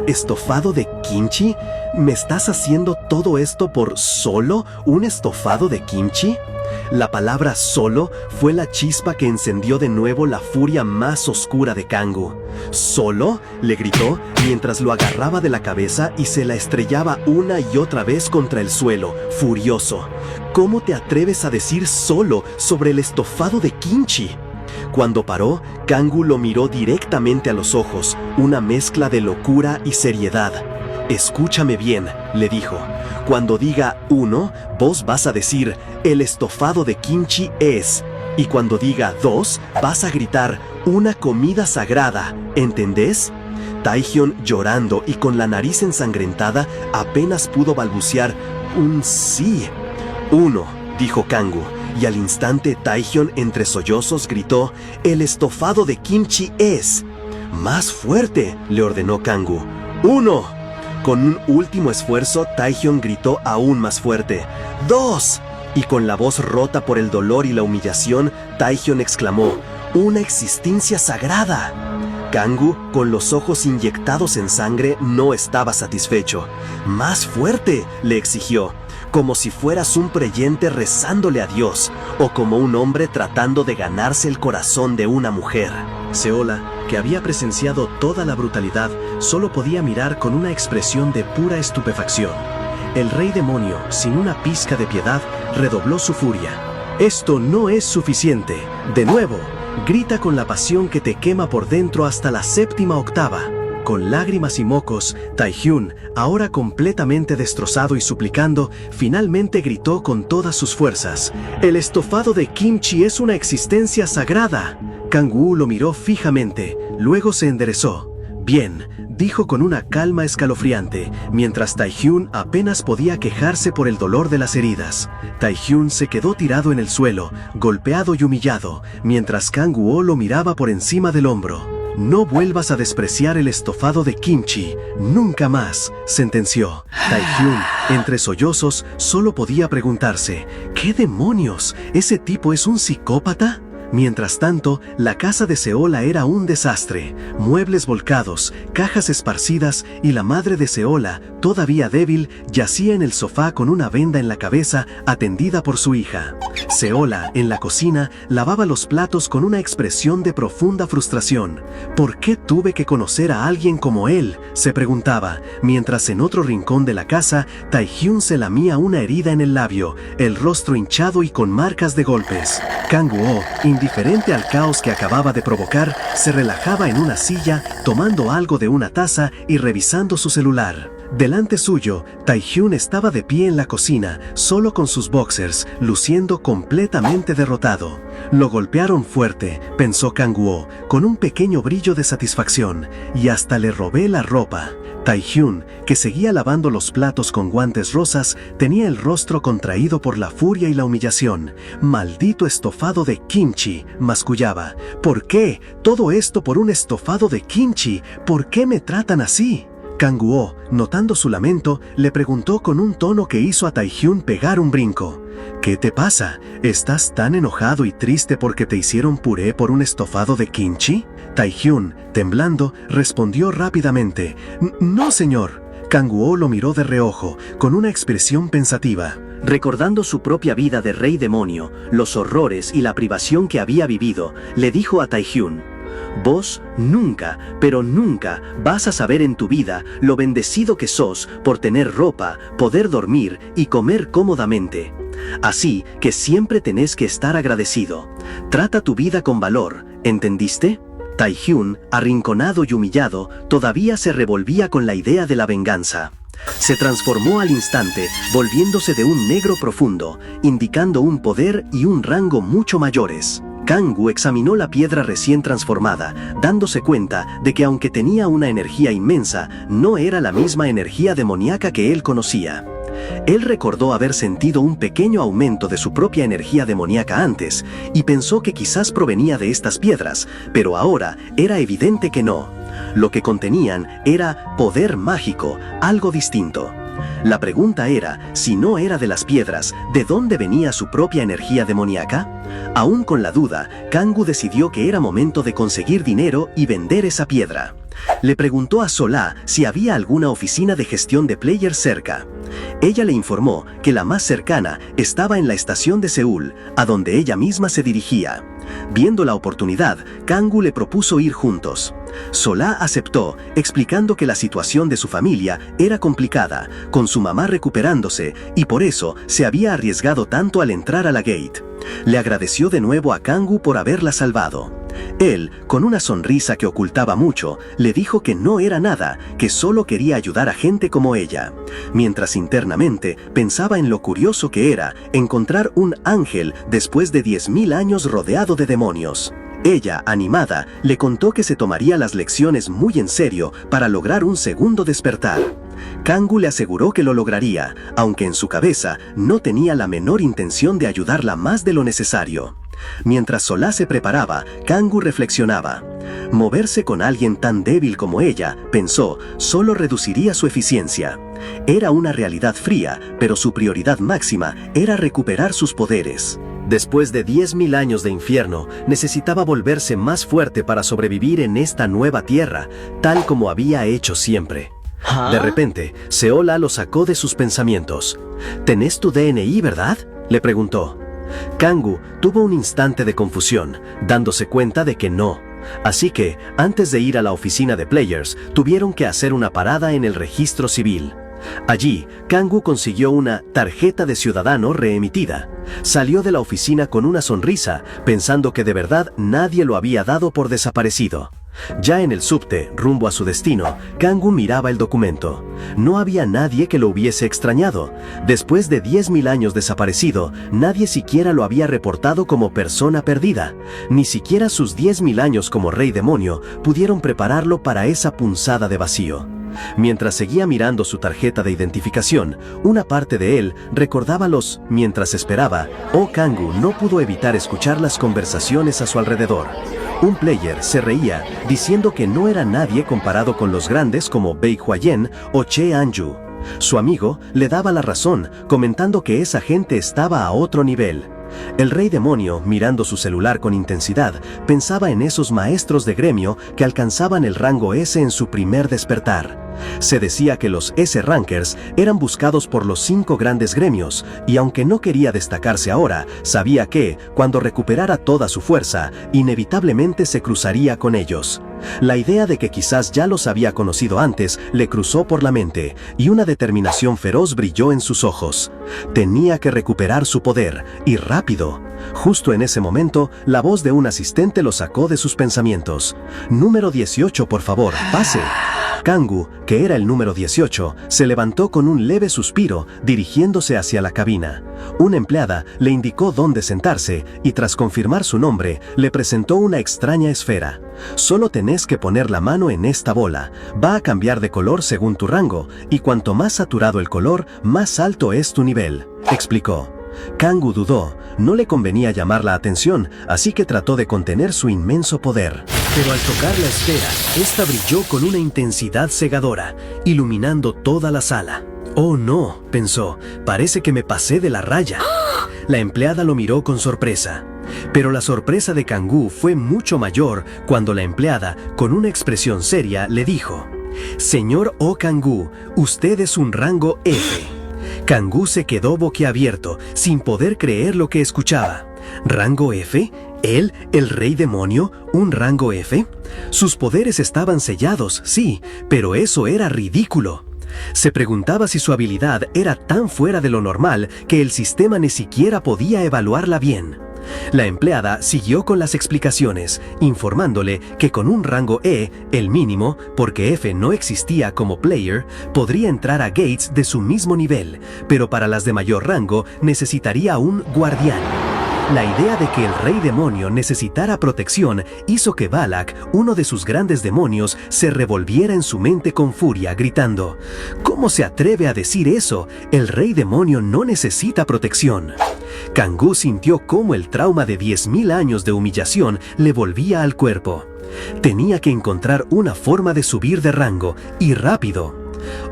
¿estofado de kimchi? ¿Me estás haciendo todo esto por solo un estofado de kimchi? La palabra solo fue la chispa que encendió de nuevo la furia más oscura de Kang-woo. ¿Solo?, le gritó mientras lo agarraba de la cabeza y se la estrellaba una y otra vez contra el suelo, furioso. ¿Cómo te atreves a decir solo sobre el estofado de kimchi? Cuando paró, Kang-woo lo miró directamente a los ojos, una mezcla de locura y seriedad. «Escúchame bien», le dijo. «Cuando diga 1, vos vas a decir, el estofado de kimchi es. Y cuando diga 2, vas a gritar, una comida sagrada, ¿entendés?» Taehyun, llorando y con la nariz ensangrentada, apenas pudo balbucear un sí. 1, dijo Kang-woo, y al instante Taehyun entre sollozos gritó, «El estofado de kimchi es». «Más fuerte», le ordenó Kang-woo. «1». Con un último esfuerzo, Taehyun gritó aún más fuerte, «2». Y con la voz rota por el dolor y la humillación, Taehyun exclamó, «¡Una existencia sagrada!». Kang-woo, con los ojos inyectados en sangre, no estaba satisfecho. «¡Más fuerte!», le exigió, como si fueras un creyente rezándole a Dios, o como un hombre tratando de ganarse el corazón de una mujer. Seola, que había presenciado toda la brutalidad, solo podía mirar con una expresión de pura estupefacción. El rey demonio, sin una pizca de piedad, redobló su furia. «Esto no es suficiente. De nuevo, grita con la pasión que te quema por dentro hasta la 7ª octava». Con lágrimas y mocos, Taehyun, ahora completamente destrozado y suplicando, finalmente gritó con todas sus fuerzas, «El estofado de kimchi es una existencia sagrada». Kang-woo lo miró fijamente, luego se enderezó. «Bien», dijo con una calma escalofriante, mientras Taehyun apenas podía quejarse por el dolor de las heridas. Taehyun se quedó tirado en el suelo, golpeado y humillado, mientras Kang-woo lo miraba por encima del hombro. «No vuelvas a despreciar el estofado de kimchi, nunca más», sentenció. Taehyun, entre sollozos, solo podía preguntarse, «¿Qué demonios? ¿Ese tipo es un psicópata?». Mientras tanto, la casa de Seola era un desastre. Muebles volcados, cajas esparcidas y la madre de Seola, todavía débil, yacía en el sofá con una venda en la cabeza, atendida por su hija. Seola, en la cocina, lavaba los platos con una expresión de profunda frustración. «¿Por qué tuve que conocer a alguien como él?», se preguntaba, mientras en otro rincón de la casa, Taehyun se lamía una herida en el labio, el rostro hinchado y con marcas de golpes. Kang-woo, indiferente al caos que acababa de provocar, se relajaba en una silla, tomando algo de una taza y revisando su celular. Delante suyo, Taehyun estaba de pie en la cocina, solo con sus boxers, luciendo completamente derrotado. «Lo golpearon fuerte», pensó Kang-woo, con un pequeño brillo de satisfacción, «y hasta le robé la ropa». Taehyun, que seguía lavando los platos con guantes rosas, tenía el rostro contraído por la furia y la humillación. «Maldito estofado de kimchi», mascullaba. «¿Por qué? Todo esto por un estofado de kimchi. ¿Por qué me tratan así?». Kang-woo, notando su lamento, le preguntó con un tono que hizo a Taehyun pegar un brinco. «¿Qué te pasa? ¿Estás tan enojado y triste porque te hicieron puré por un estofado de kimchi?». Taehyun, temblando, respondió rápidamente, «No, señor». Kang-woo lo miró de reojo, con una expresión pensativa. Recordando su propia vida de rey demonio, los horrores y la privación que había vivido, le dijo a Taehyun, «Vos nunca, pero nunca vas a saber en tu vida lo bendecido que sos por tener ropa, poder dormir y comer cómodamente. Así que siempre tenés que estar agradecido. Trata tu vida con valor, ¿entendiste?». Taehyun, arrinconado y humillado, todavía se revolvía con la idea de la venganza. Se transformó al instante, volviéndose de un negro profundo, indicando un poder y un rango mucho mayores. Kangoo examinó la piedra recién transformada, dándose cuenta de que aunque tenía una energía inmensa, no era la misma energía demoníaca que él conocía. Él recordó haber sentido un pequeño aumento de su propia energía demoníaca antes, y pensó que quizás provenía de estas piedras, pero ahora era evidente que no. Lo que contenían era poder mágico, algo distinto. La pregunta era, si no era de las piedras, ¿de dónde venía su propia energía demoníaca? Aún con la duda, Kangoo decidió que era momento de conseguir dinero y vender esa piedra. Le preguntó a Sola si había alguna oficina de gestión de players cerca. Ella le informó que la más cercana estaba en la estación de Seúl, a donde ella misma se dirigía. Viendo la oportunidad, Kangoo le propuso ir juntos. Sola aceptó, explicando que la situación de su familia era complicada, con su mamá recuperándose, y por eso se había arriesgado tanto al entrar a la gate. Le agradeció de nuevo a Kangoo por haberla salvado. Él, con una sonrisa que ocultaba mucho, le dijo que no era nada, que solo quería ayudar a gente como ella, mientras internamente pensaba en lo curioso que era encontrar un ángel después de 10.000 años rodeado de demonios. Ella, animada, le contó que se tomaría las lecciones muy en serio para lograr un segundo despertar. Kangoo le aseguró que lo lograría, aunque en su cabeza no tenía la menor intención de ayudarla más de lo necesario. Mientras Sola se preparaba, Kangoo reflexionaba. Moverse con alguien tan débil como ella, pensó, solo reduciría su eficiencia. Era una realidad fría, pero su prioridad máxima era recuperar sus poderes. Después de 10.000 años de infierno, necesitaba volverse más fuerte para sobrevivir en esta nueva tierra, tal como había hecho siempre. De repente, Seola lo sacó de sus pensamientos. «¿Tenés tu DNI, verdad?», le preguntó. Kangoo tuvo un instante de confusión, dándose cuenta de que no. Así que, antes de ir a la oficina de Players, tuvieron que hacer una parada en el registro civil. Allí, Kangoo consiguió una tarjeta de ciudadano reemitida. Salió de la oficina con una sonrisa, pensando que de verdad nadie lo había dado por desaparecido. Ya en el subte, rumbo a su destino, Kangoo miraba el documento. No había nadie que lo hubiese extrañado. Después de 10.000 años desaparecido, nadie siquiera lo había reportado como persona perdida. Ni siquiera sus 10.000 años como rey demonio pudieron prepararlo para esa punzada de vacío. Mientras seguía mirando su tarjeta de identificación, una parte de él recordaba mientras esperaba, Kangoo no pudo evitar escuchar las conversaciones a su alrededor. Un player se reía, diciendo que no era nadie comparado con los grandes como Baek Hwa-yen o Che An-ju. Su amigo le daba la razón, comentando que esa gente estaba a otro nivel. El rey demonio, mirando su celular con intensidad, pensaba en esos maestros de gremio que alcanzaban el rango S en su primer despertar. Se decía que los S-Rankers eran buscados por los 5 grandes gremios, y aunque no quería destacarse ahora, sabía que, cuando recuperara toda su fuerza, inevitablemente se cruzaría con ellos. La idea de que quizás ya los había conocido antes le cruzó por la mente, y una determinación feroz brilló en sus ojos. Tenía que recuperar su poder, y rápido. Justo en ese momento, la voz de un asistente lo sacó de sus pensamientos. «Número 18, por favor, pase». Kangoo, que era el número 18, se levantó con un leve suspiro, dirigiéndose hacia la cabina. Una empleada le indicó dónde sentarse y tras confirmar su nombre, le presentó una extraña esfera. «Solo tenés que poner la mano en esta bola. Va a cambiar de color según tu rango, y cuanto más saturado el color, más alto es tu nivel», explicó. Kangoo dudó, no le convenía llamar la atención, así que trató de contener su inmenso poder. Pero al tocar la esfera, esta brilló con una intensidad cegadora, iluminando toda la sala. «Oh no», pensó, «parece que me pasé de la raya». La empleada lo miró con sorpresa. Pero la sorpresa de Kangoo fue mucho mayor cuando la empleada, con una expresión seria, le dijo: «Señor Kangoo, usted es un rango F». Kangoo se quedó boquiabierto, sin poder creer lo que escuchaba. ¿Rango F? ¿Él, el rey demonio, un rango F? Sus poderes estaban sellados, sí, pero eso era ridículo. Se preguntaba si su habilidad era tan fuera de lo normal que el sistema ni siquiera podía evaluarla bien. La empleada siguió con las explicaciones, informándole que con un rango E, el mínimo, porque F no existía como player, podría entrar a gates de su mismo nivel, pero para las de mayor rango necesitaría un guardián. La idea de que el rey demonio necesitara protección hizo que Balak, uno de sus grandes demonios, se revolviera en su mente con furia, gritando: ¿Cómo se atreve a decir eso? El rey demonio no necesita protección. Kangoo sintió cómo el trauma de 10.000 años de humillación le volvía al cuerpo. Tenía que encontrar una forma de subir de rango, y rápido.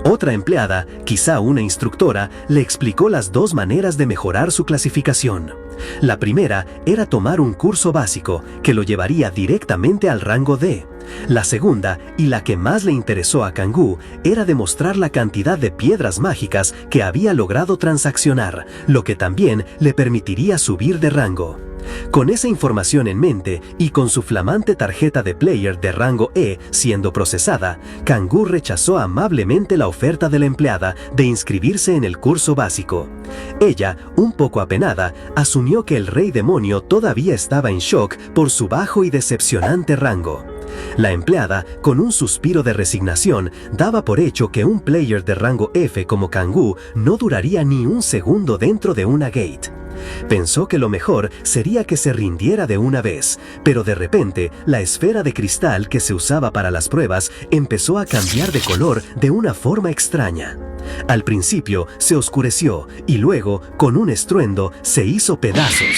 Otra empleada, quizá una instructora, le explicó las dos maneras de mejorar su clasificación. La primera era tomar un curso básico que lo llevaría directamente al rango D. La segunda, y la que más le interesó a Kangoo, era demostrar la cantidad de piedras mágicas que había logrado transaccionar, lo que también le permitiría subir de rango. Con esa información en mente y con su flamante tarjeta de player de rango E siendo procesada, Kangoo rechazó amablemente la oferta de la empleada de inscribirse en el curso básico. Ella, un poco apenada, asumió que el rey demonio todavía estaba en shock por su bajo y decepcionante rango. La empleada, con un suspiro de resignación, daba por hecho que un player de rango F como Kangoo no duraría ni un segundo dentro de una gate. Pensó que lo mejor sería que se rindiera de una vez, pero de repente la esfera de cristal que se usaba para las pruebas empezó a cambiar de color de una forma extraña. Al principio se oscureció y luego, con un estruendo, se hizo pedazos.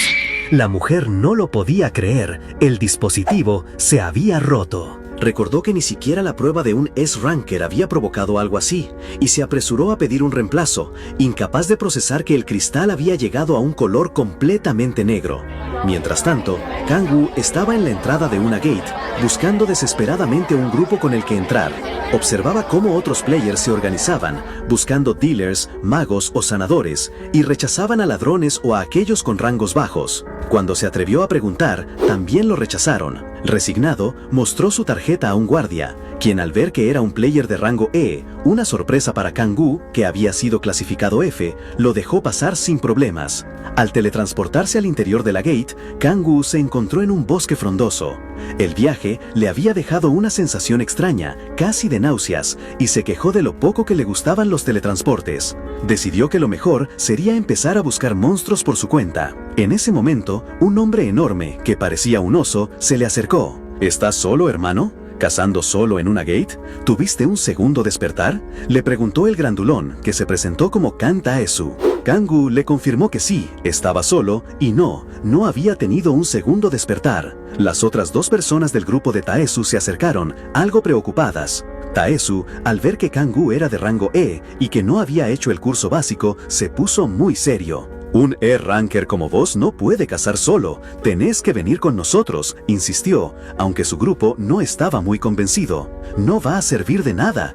La mujer no lo podía creer, el dispositivo se había roto. Recordó que ni siquiera la prueba de un S-Ranker había provocado algo así, y se apresuró a pedir un reemplazo, incapaz de procesar que el cristal había llegado a un color completamente negro. Mientras tanto, Kangoo estaba en la entrada de una gate, buscando desesperadamente un grupo con el que entrar. Observaba cómo otros players se organizaban, buscando dealers, magos o sanadores, y rechazaban a ladrones o a aquellos con rangos bajos. Cuando se atrevió a preguntar, también lo rechazaron. Resignado, mostró su tarjeta a un guardia, quien al ver que era un player de rango E, una sorpresa para Kangoo, que había sido clasificado F, lo dejó pasar sin problemas. Al teletransportarse al interior de la gate, Kangoo se encontró en un bosque frondoso. El viaje le había dejado una sensación extraña, casi de náuseas, y se quejó de lo poco que le gustaban los teletransportes. Decidió que lo mejor sería empezar a buscar monstruos por su cuenta. En ese momento, un hombre enorme, que parecía un oso, se le acercó. ¿Estás solo, hermano? ¿Cazando solo en una gate? ¿Tuviste un segundo despertar? Le preguntó el grandulón, que se presentó como Kan Taesu. Kangoo le confirmó que sí, estaba solo, y no había tenido un segundo despertar. Las otras dos personas del grupo de Taesu se acercaron, algo preocupadas. Taesu, al ver que Kangoo era de rango E y que no había hecho el curso básico, se puso muy serio. Un E-Ranker como vos no puede cazar solo, tenés que venir con nosotros, insistió, aunque su grupo no estaba muy convencido. No va a servir de nada.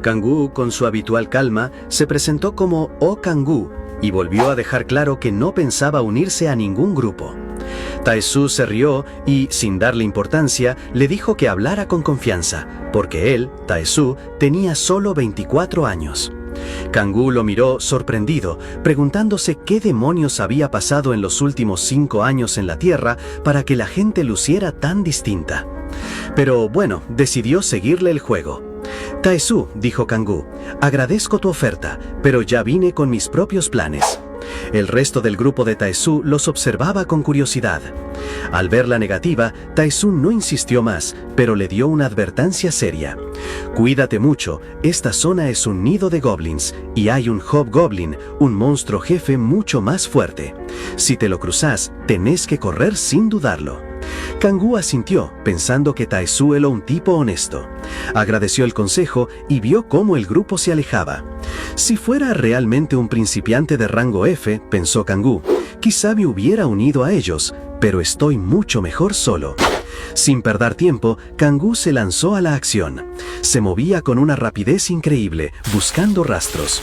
Kangoo, con su habitual calma, se presentó como Oh Kangoo y volvió a dejar claro que no pensaba unirse a ningún grupo. Taesu se rió y, sin darle importancia, le dijo que hablara con confianza, porque él, Taesu, tenía solo 24 años. Kangoo lo miró sorprendido, preguntándose qué demonios había pasado en los últimos 5 años en la Tierra para que la gente luciera tan distinta. Pero bueno, decidió seguirle el juego. Taesu, dijo Kangoo, agradezco tu oferta, pero ya vine con mis propios planes. El resto del grupo de Taesu los observaba con curiosidad. Al ver la negativa, Taesu no insistió más, pero le dio una advertencia seria. Cuídate mucho, esta zona es un nido de goblins, y hay un hobgoblin, un monstruo jefe mucho más fuerte. Si te lo cruzas, tenés que correr sin dudarlo. Kangoo asintió, pensando que Taesu era un tipo honesto. Agradeció el consejo y vio cómo el grupo se alejaba. Si fuera realmente un principiante de rango F, pensó Kangoo, quizá me hubiera unido a ellos, pero estoy mucho mejor solo. Sin perder tiempo, Kangoo se lanzó a la acción. Se movía con una rapidez increíble, buscando rastros.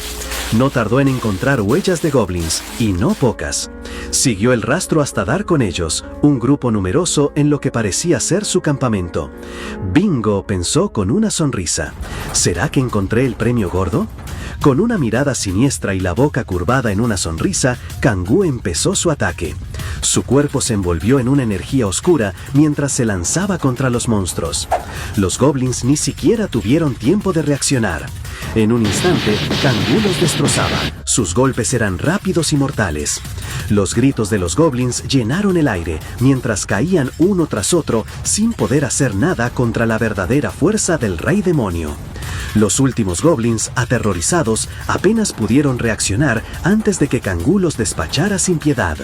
No tardó en encontrar huellas de goblins, y no pocas. Siguió el rastro hasta dar con ellos, un grupo numeroso en lo que parecía ser su campamento. «Bingo», pensó con una sonrisa. ¿Será que encontré el premio gordo? Con una mirada siniestra y la boca curvada en una sonrisa, Kangoo empezó su ataque. Su cuerpo se envolvió en una energía oscura mientras se lanzaba contra los monstruos. Los goblins ni siquiera tuvieron tiempo de reaccionar. En un instante, Kangoo los destrozaba. Sus golpes eran rápidos y mortales. Los gritos de los goblins llenaron el aire mientras caían uno tras otro sin poder hacer nada contra la verdadera fuerza del Rey Demonio. Los últimos goblins, aterrorizados, apenas pudieron reaccionar antes de que Kangoo los despachara sin piedad.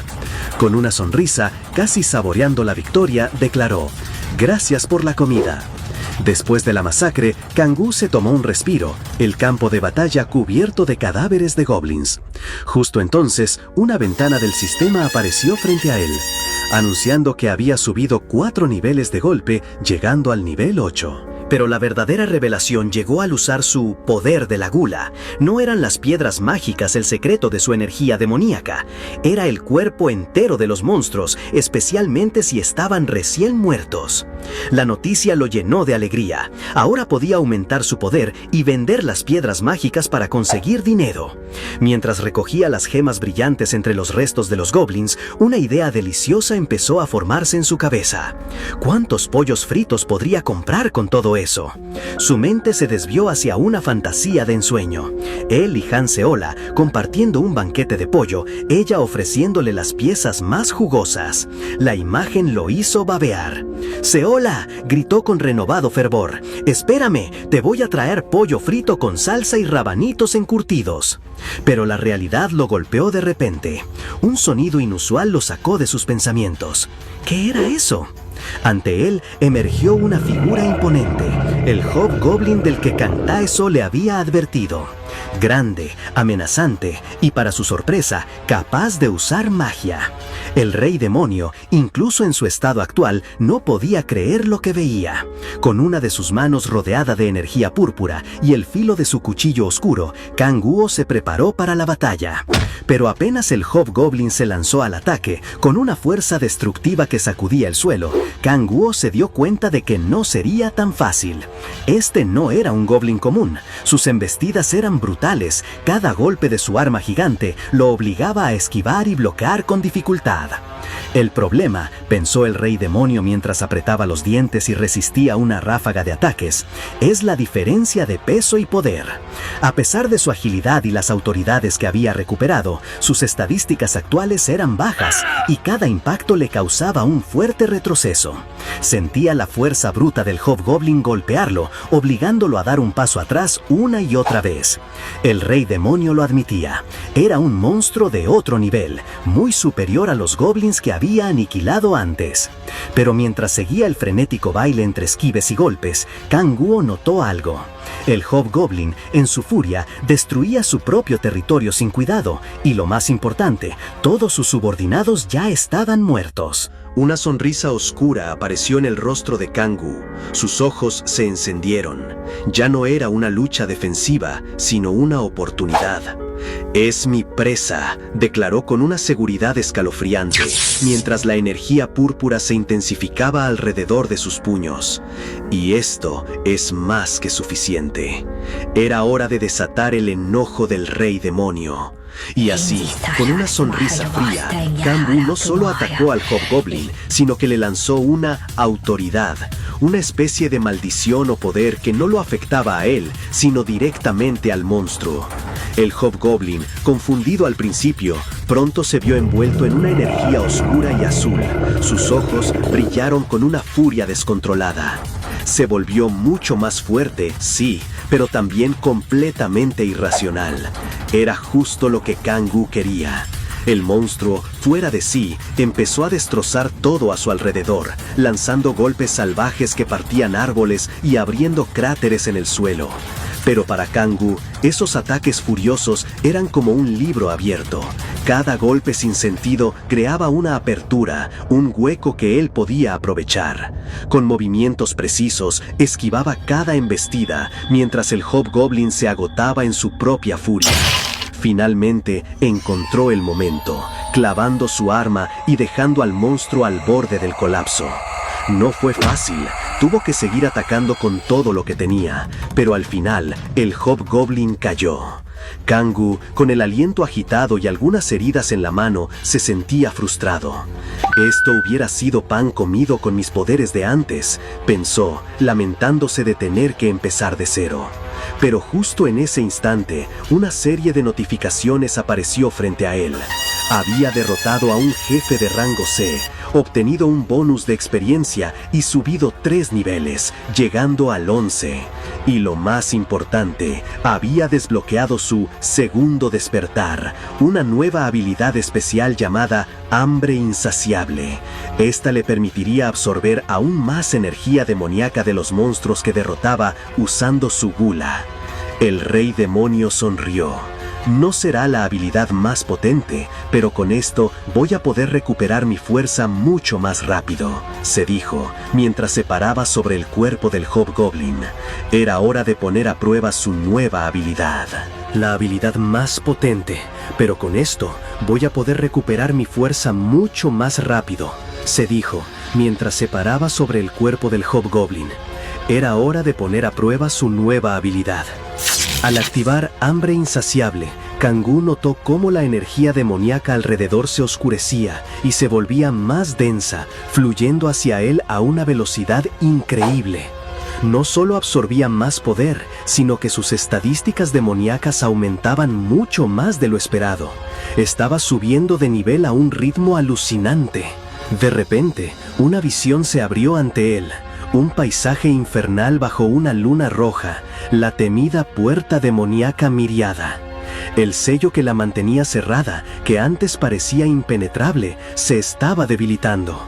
Con una sonrisa, casi saboreando la victoria, declaró: «Gracias por la comida». Después de la masacre, Kangoo se tomó un respiro, el campo de batalla cubierto de cadáveres de goblins. Justo entonces, una ventana del sistema apareció frente a él, anunciando que había subido 4 niveles de golpe, llegando al nivel 8. Pero la verdadera revelación llegó al usar su poder de la gula. No eran las piedras mágicas el secreto de su energía demoníaca. Era el cuerpo entero de los monstruos, especialmente si estaban recién muertos. La noticia lo llenó de alegría. Ahora podía aumentar su poder y vender las piedras mágicas para conseguir dinero. Mientras recogía las gemas brillantes entre los restos de los goblins, una idea deliciosa empezó a formarse en su cabeza. ¿Cuántos pollos fritos podría comprar con todo eso? Su mente se desvió hacia una fantasía de ensueño. Él y Han Seola compartiendo un banquete de pollo, ella ofreciéndole las piezas más jugosas. La imagen lo hizo babear. «¡Seola!», gritó con renovado fervor. «¡Espérame! Te voy a traer pollo frito con salsa y rabanitos encurtidos». Pero la realidad lo golpeó de repente. Un sonido inusual lo sacó de sus pensamientos. ¿Qué era eso? Ante él emergió una figura imponente, el Hobgoblin del que Kantaeso le había advertido. Grande, amenazante y, para su sorpresa, capaz de usar magia. El Rey Demonio, incluso en su estado actual, no podía creer lo que veía. Con una de sus manos rodeada de energía púrpura y el filo de su cuchillo oscuro, Kangoo se preparó para la batalla. Pero apenas el Hobgoblin se lanzó al ataque, con una fuerza destructiva que sacudía el suelo, Kangoo se dio cuenta de que no sería tan fácil. Este no era un goblin común. Sus embestidas eran brutales. Cada golpe de su arma gigante lo obligaba a esquivar y bloquear con dificultad. El problema, pensó el Rey Demonio mientras apretaba los dientes y resistía una ráfaga de ataques, es la diferencia de peso y poder. A pesar de su agilidad y las autoridades que había recuperado, sus estadísticas actuales eran bajas y cada impacto le causaba un fuerte retroceso. Sentía la fuerza bruta del Hobgoblin golpearlo, obligándolo a dar un paso atrás una y otra vez. El Rey Demonio lo admitía. Era un monstruo de otro nivel, muy superior a los goblins que había aniquilado antes. Pero mientras seguía el frenético baile entre esquives y golpes, Kangoo notó algo. El Hobgoblin, en su furia, destruía su propio territorio sin cuidado, y lo más importante, todos sus subordinados ya estaban muertos. Una sonrisa oscura apareció en el rostro de Kangoo. Sus ojos se encendieron. Ya no era una lucha defensiva, sino una oportunidad. «Es mi presa», declaró con una seguridad escalofriante, mientras la energía púrpura se intensificaba alrededor de sus puños. «Y esto es más que suficiente». Era hora de desatar el enojo del Rey Demonio. Y así, con una sonrisa fría, Kangoo no solo atacó al Hobgoblin, sino que le lanzó una autoridad, una especie de maldición o poder que no lo afectaba a él, sino directamente al monstruo. El Hobgoblin, confundido al principio, pronto se vio envuelto en una energía oscura y azul. Sus ojos brillaron con una furia descontrolada. Se volvió mucho más fuerte, sí, pero también completamente irracional. Era justo lo que Kangoo quería. El monstruo, fuera de sí, empezó a destrozar todo a su alrededor, lanzando golpes salvajes que partían árboles y abriendo cráteres en el suelo. Pero para Kangoo, esos ataques furiosos eran como un libro abierto. Cada golpe sin sentido creaba una apertura, un hueco que él podía aprovechar. Con movimientos precisos, esquivaba cada embestida, mientras el Hobgoblin se agotaba en su propia furia. Finalmente, encontró el momento, clavando su arma y dejando al monstruo al borde del colapso. No fue fácil, tuvo que seguir atacando con todo lo que tenía, pero al final, el Hobgoblin cayó. Kangoo, con el aliento agitado y algunas heridas en la mano, se sentía frustrado. «Esto hubiera sido pan comido con mis poderes de antes», pensó, lamentándose de tener que empezar de cero. Pero justo en ese instante, una serie de notificaciones apareció frente a él. Había derrotado a un jefe de rango C, obtenido un bonus de experiencia y subido 3 niveles, llegando al 11. Y lo más importante, había desbloqueado su segundo despertar, una nueva habilidad especial llamada Hambre Insaciable. Esta le permitiría absorber aún más energía demoníaca de los monstruos que derrotaba usando su gula. El rey demonio sonrió. No será la habilidad más potente, pero con esto voy a poder recuperar mi fuerza mucho más rápido, se dijo, mientras se paraba sobre el cuerpo del Hobgoblin. Era hora de poner a prueba su nueva habilidad. La habilidad más potente, pero con esto voy a poder recuperar mi fuerza mucho más rápido, se dijo, mientras se paraba sobre el cuerpo del Hobgoblin. Era hora de poner a prueba su nueva habilidad. Al activar Hambre Insaciable, Kangoo notó cómo la energía demoníaca alrededor se oscurecía y se volvía más densa, fluyendo hacia él a una velocidad increíble. No solo absorbía más poder, sino que sus estadísticas demoníacas aumentaban mucho más de lo esperado. Estaba subiendo de nivel a un ritmo alucinante. De repente, una visión se abrió ante él. Un paisaje infernal bajo una luna roja, la temida puerta demoníaca Miriada. El sello que la mantenía cerrada, que antes parecía impenetrable, se estaba debilitando.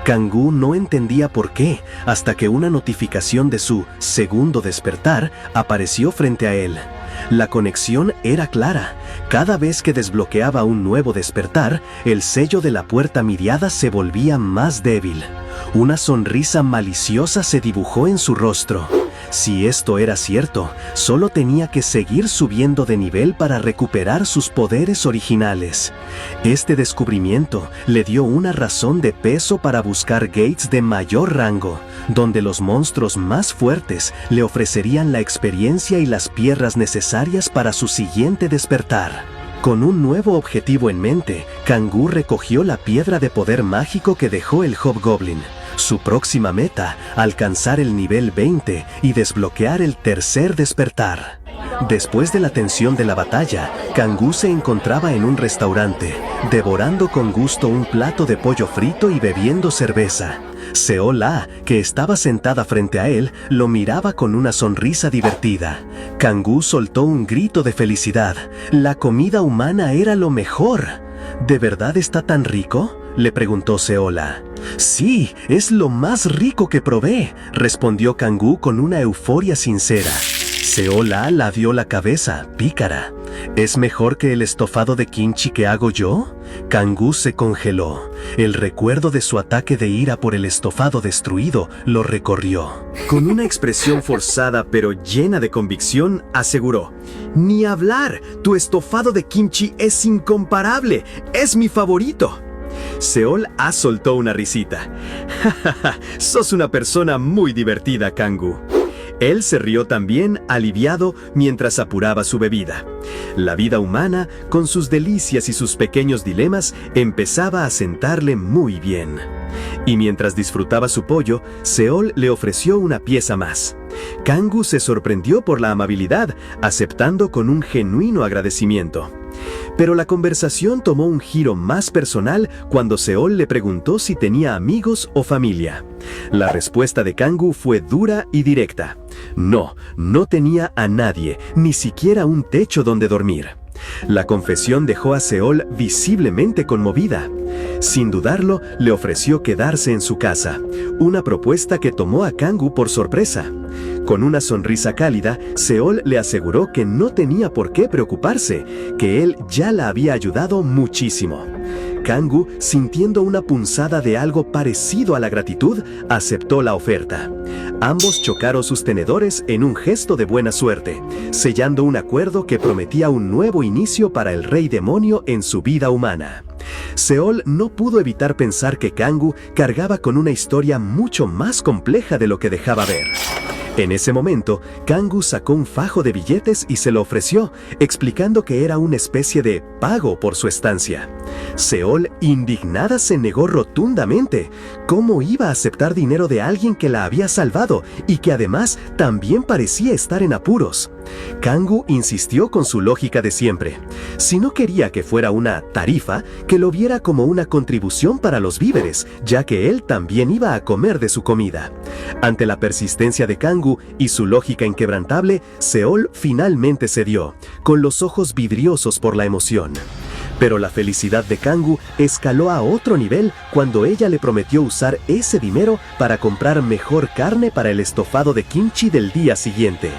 Kangoo no entendía por qué, hasta que una notificación de su segundo despertar apareció frente a él. La conexión era clara. Cada vez que desbloqueaba un nuevo despertar, el sello de la puerta Miriada se volvía más débil. Una sonrisa maliciosa se dibujó en su rostro. Si esto era cierto, solo tenía que seguir subiendo de nivel para recuperar sus poderes originales. Este descubrimiento le dio una razón de peso para buscar gates de mayor rango, donde los monstruos más fuertes le ofrecerían la experiencia y las piedras necesarias para su siguiente despertar. Con un nuevo objetivo en mente, Kangoo recogió la piedra de poder mágico que dejó el Hobgoblin. Su próxima meta, alcanzar el nivel 20 y desbloquear el tercer despertar. Después de la tensión de la batalla, Kangoo se encontraba en un restaurante, devorando con gusto un plato de pollo frito y bebiendo cerveza. Seola, que estaba sentada frente a él, lo miraba con una sonrisa divertida. Kangoo soltó un grito de felicidad. La comida humana era lo mejor. ¿De verdad está tan rico?, le preguntó Seola. Sí, es lo más rico que probé, respondió Kangoo con una euforia sincera. Seola la dio la cabeza, pícara. ¿Es mejor que el estofado de kimchi que hago yo? Kangoo se congeló. El recuerdo de su ataque de ira por el estofado destruido lo recorrió. Con una expresión forzada pero llena de convicción, aseguró: «Ni hablar, tu estofado de kimchi es incomparable, es mi favorito». Seola soltó una risita. «Ja, sos una persona muy divertida, Kangoo». Él se rió también, aliviado, mientras apuraba su bebida. La vida humana, con sus delicias y sus pequeños dilemas, empezaba a sentarle muy bien. Y mientras disfrutaba su pollo, Seol le ofreció una pieza más. Kangoo se sorprendió por la amabilidad, aceptando con un genuino agradecimiento. Pero la conversación tomó un giro más personal cuando Seol le preguntó si tenía amigos o familia. La respuesta de Kangoo fue dura y directa. No, no tenía a nadie, ni siquiera un techo donde dormir. La confesión dejó a Seol visiblemente conmovida. Sin dudarlo, le ofreció quedarse en su casa, una propuesta que tomó a Kangoo por sorpresa. Con una sonrisa cálida, Seol le aseguró que no tenía por qué preocuparse, que él ya la había ayudado muchísimo. Kangoo, sintiendo una punzada de algo parecido a la gratitud, aceptó la oferta. Ambos chocaron sus tenedores en un gesto de buena suerte, sellando un acuerdo que prometía un nuevo inicio para el rey demonio en su vida humana. Seol no pudo evitar pensar que Kangoo cargaba con una historia mucho más compleja de lo que dejaba ver. En ese momento, Kangoo sacó un fajo de billetes y se lo ofreció, explicando que era una especie de pago por su estancia. Seol, indignada, se negó rotundamente. ¿Cómo iba a aceptar dinero de alguien que la había salvado y que además también parecía estar en apuros? Kangoo insistió con su lógica de siempre. Si no quería que fuera una tarifa, que lo viera como una contribución para los víveres, ya que él también iba a comer de su comida. Ante la persistencia de Kangoo y su lógica inquebrantable, Seol finalmente cedió, con los ojos vidriosos por la emoción. Pero la felicidad de Kangoo escaló a otro nivel cuando ella le prometió usar ese dinero para comprar mejor carne para el estofado de kimchi del día siguiente.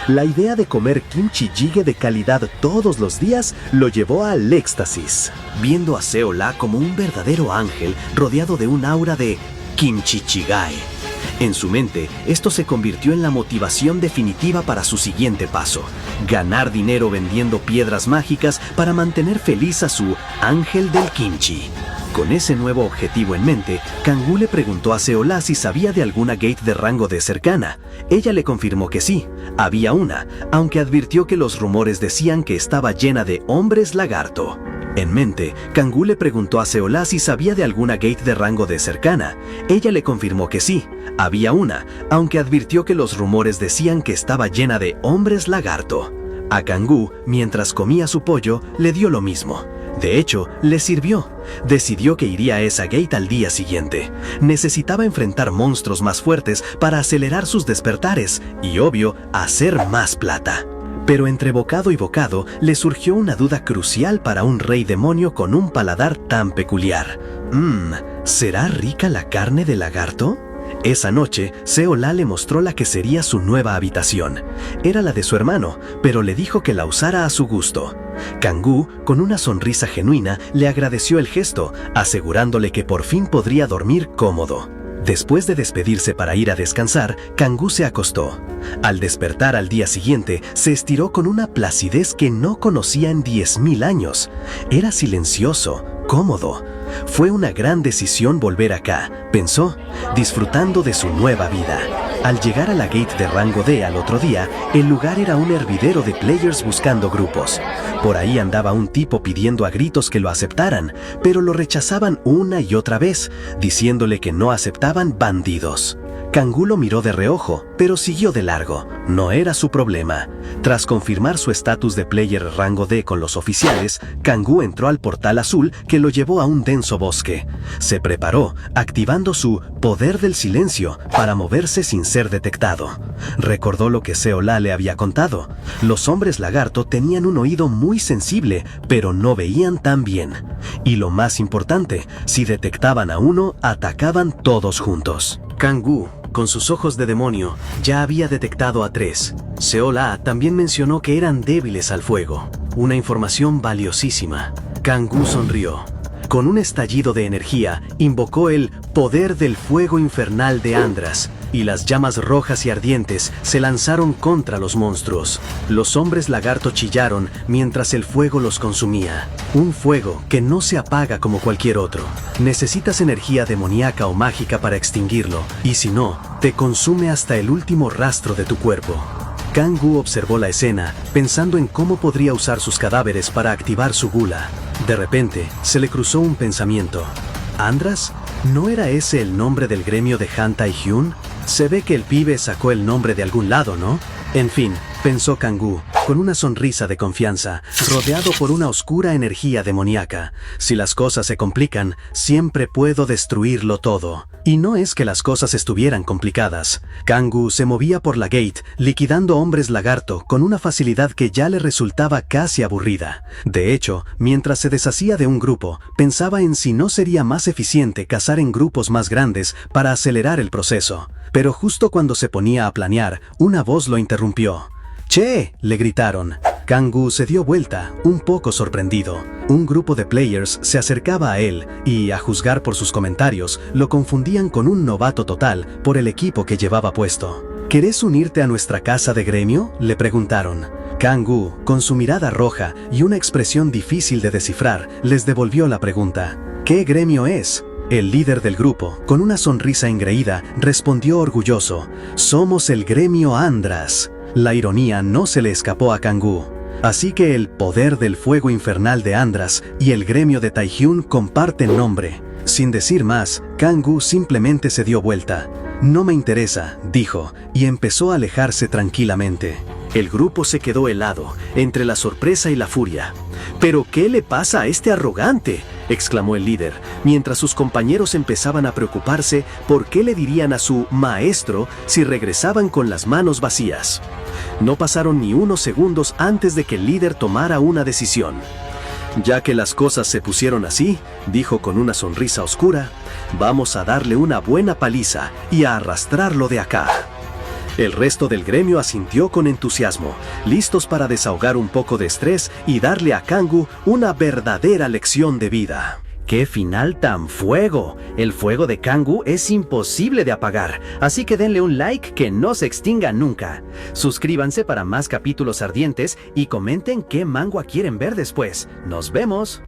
La idea de comer kimchi jjigae de calidad todos los días lo llevó al éxtasis, viendo a Seola como un verdadero ángel rodeado de un aura de kimchi jjigae. En su mente, esto se convirtió en la motivación definitiva para su siguiente paso: ganar dinero vendiendo piedras mágicas para mantener feliz a su ángel del kimchi. Con ese nuevo objetivo en mente, Kangoo le preguntó a Seola si sabía de alguna gate de rango D cercana. Ella le confirmó que sí, había una, aunque advirtió que los rumores decían que estaba llena de hombres lagarto. En mente, Kangoo le preguntó a Seola si sabía de alguna gate de rango D cercana. Ella le confirmó que sí, había una, aunque advirtió que los rumores decían que estaba llena de hombres lagarto. A Kangoo, mientras comía su pollo, le dio lo mismo. De hecho, le sirvió. Decidió que iría a esa gate al día siguiente. Necesitaba enfrentar monstruos más fuertes para acelerar sus despertares y, obvio, hacer más plata. Pero entre bocado y bocado le surgió una duda crucial para un rey demonio con un paladar tan peculiar. ¿Será rica la carne de lagarto? Esa noche, Seola le mostró la que sería su nueva habitación. Era la de su hermano, pero le dijo que la usara a su gusto. Kangoo, con una sonrisa genuina, le agradeció el gesto, asegurándole que por fin podría dormir cómodo. Después de despedirse para ir a descansar, Kangoo se acostó. Al despertar al día siguiente, se estiró con una placidez que no conocía en 10.000 años. Era silencioso, cómodo. Fue una gran decisión volver acá, pensó, disfrutando de su nueva vida. Al llegar a la gate de rango D al otro día, el lugar era un hervidero de players buscando grupos. Por ahí andaba un tipo pidiendo a gritos que lo aceptaran, pero lo rechazaban una y otra vez, diciéndole que no aceptaban bandidos. Kangoo lo miró de reojo, pero siguió de largo. No era su problema. Tras confirmar su estatus de player rango D con los oficiales, Kangoo entró al portal azul que lo llevó a un denso bosque. Se preparó, activando su poder del silencio para moverse sin ser detectado. Recordó lo que Seola le había contado. Los hombres lagarto tenían un oído muy sensible, pero no veían tan bien. Y lo más importante, si detectaban a uno, atacaban todos juntos. Kangoo, con sus ojos de demonio, ya había detectado a 3. Seola también mencionó que eran débiles al fuego. Una información valiosísima. Kangoo sonrió. Con un estallido de energía, invocó el poder del fuego infernal de Andras, y las llamas rojas y ardientes se lanzaron contra los monstruos. Los hombres lagarto chillaron mientras el fuego los consumía. Un fuego que no se apaga como cualquier otro. Necesitas energía demoníaca o mágica para extinguirlo, y si no, te consume hasta el último rastro de tu cuerpo. Kangoo observó la escena, pensando en cómo podría usar sus cadáveres para activar su gula. De repente, se le cruzó un pensamiento. ¿Andras? ¿No era ese el nombre del gremio de Han Tae-hyun? Se ve que el pibe sacó el nombre de algún lado, ¿no? En fin, pensó Kangoo, con una sonrisa de confianza, rodeado por una oscura energía demoníaca. Si las cosas se complican, siempre puedo destruirlo todo. Y no es que las cosas estuvieran complicadas. Kangoo se movía por la gate, liquidando hombres lagarto con una facilidad que ya le resultaba casi aburrida. De hecho, mientras se deshacía de un grupo, pensaba en si no sería más eficiente cazar en grupos más grandes para acelerar el proceso. Pero justo cuando se ponía a planear, una voz lo interrumpió. ¡Che!, le gritaron. Kangoo se dio vuelta, un poco sorprendido. Un grupo de players se acercaba a él y, a juzgar por sus comentarios, lo confundían con un novato total por el equipo que llevaba puesto. ¿Querés unirte a nuestra casa de gremio?, le preguntaron. Kangoo, con su mirada roja y una expresión difícil de descifrar, les devolvió la pregunta. ¿Qué gremio es? El líder del grupo, con una sonrisa engreída, respondió orgulloso. Somos el gremio Andras. La ironía no se le escapó a Kangoo. Así que el poder del fuego infernal de Andras y el gremio de Tae-hyun comparten nombre. Sin decir más, Kangoo simplemente se dio vuelta. No me interesa, dijo, y empezó a alejarse tranquilamente. El grupo se quedó helado, entre la sorpresa y la furia. ¿Pero qué le pasa a este arrogante?, exclamó el líder, mientras sus compañeros empezaban a preocuparse por qué le dirían a su maestro si regresaban con las manos vacías. No pasaron ni unos segundos antes de que el líder tomara una decisión. Ya que las cosas se pusieron así, dijo con una sonrisa oscura, vamos a darle una buena paliza y a arrastrarlo de acá. El resto del gremio asintió con entusiasmo, listos para desahogar un poco de estrés y darle a Kangu una verdadera lección de vida. ¡Qué final tan fuego! El fuego de Kangu es imposible de apagar, así que denle un like que no se extinga nunca. Suscríbanse para más capítulos ardientes y comenten qué manga quieren ver después. ¡Nos vemos!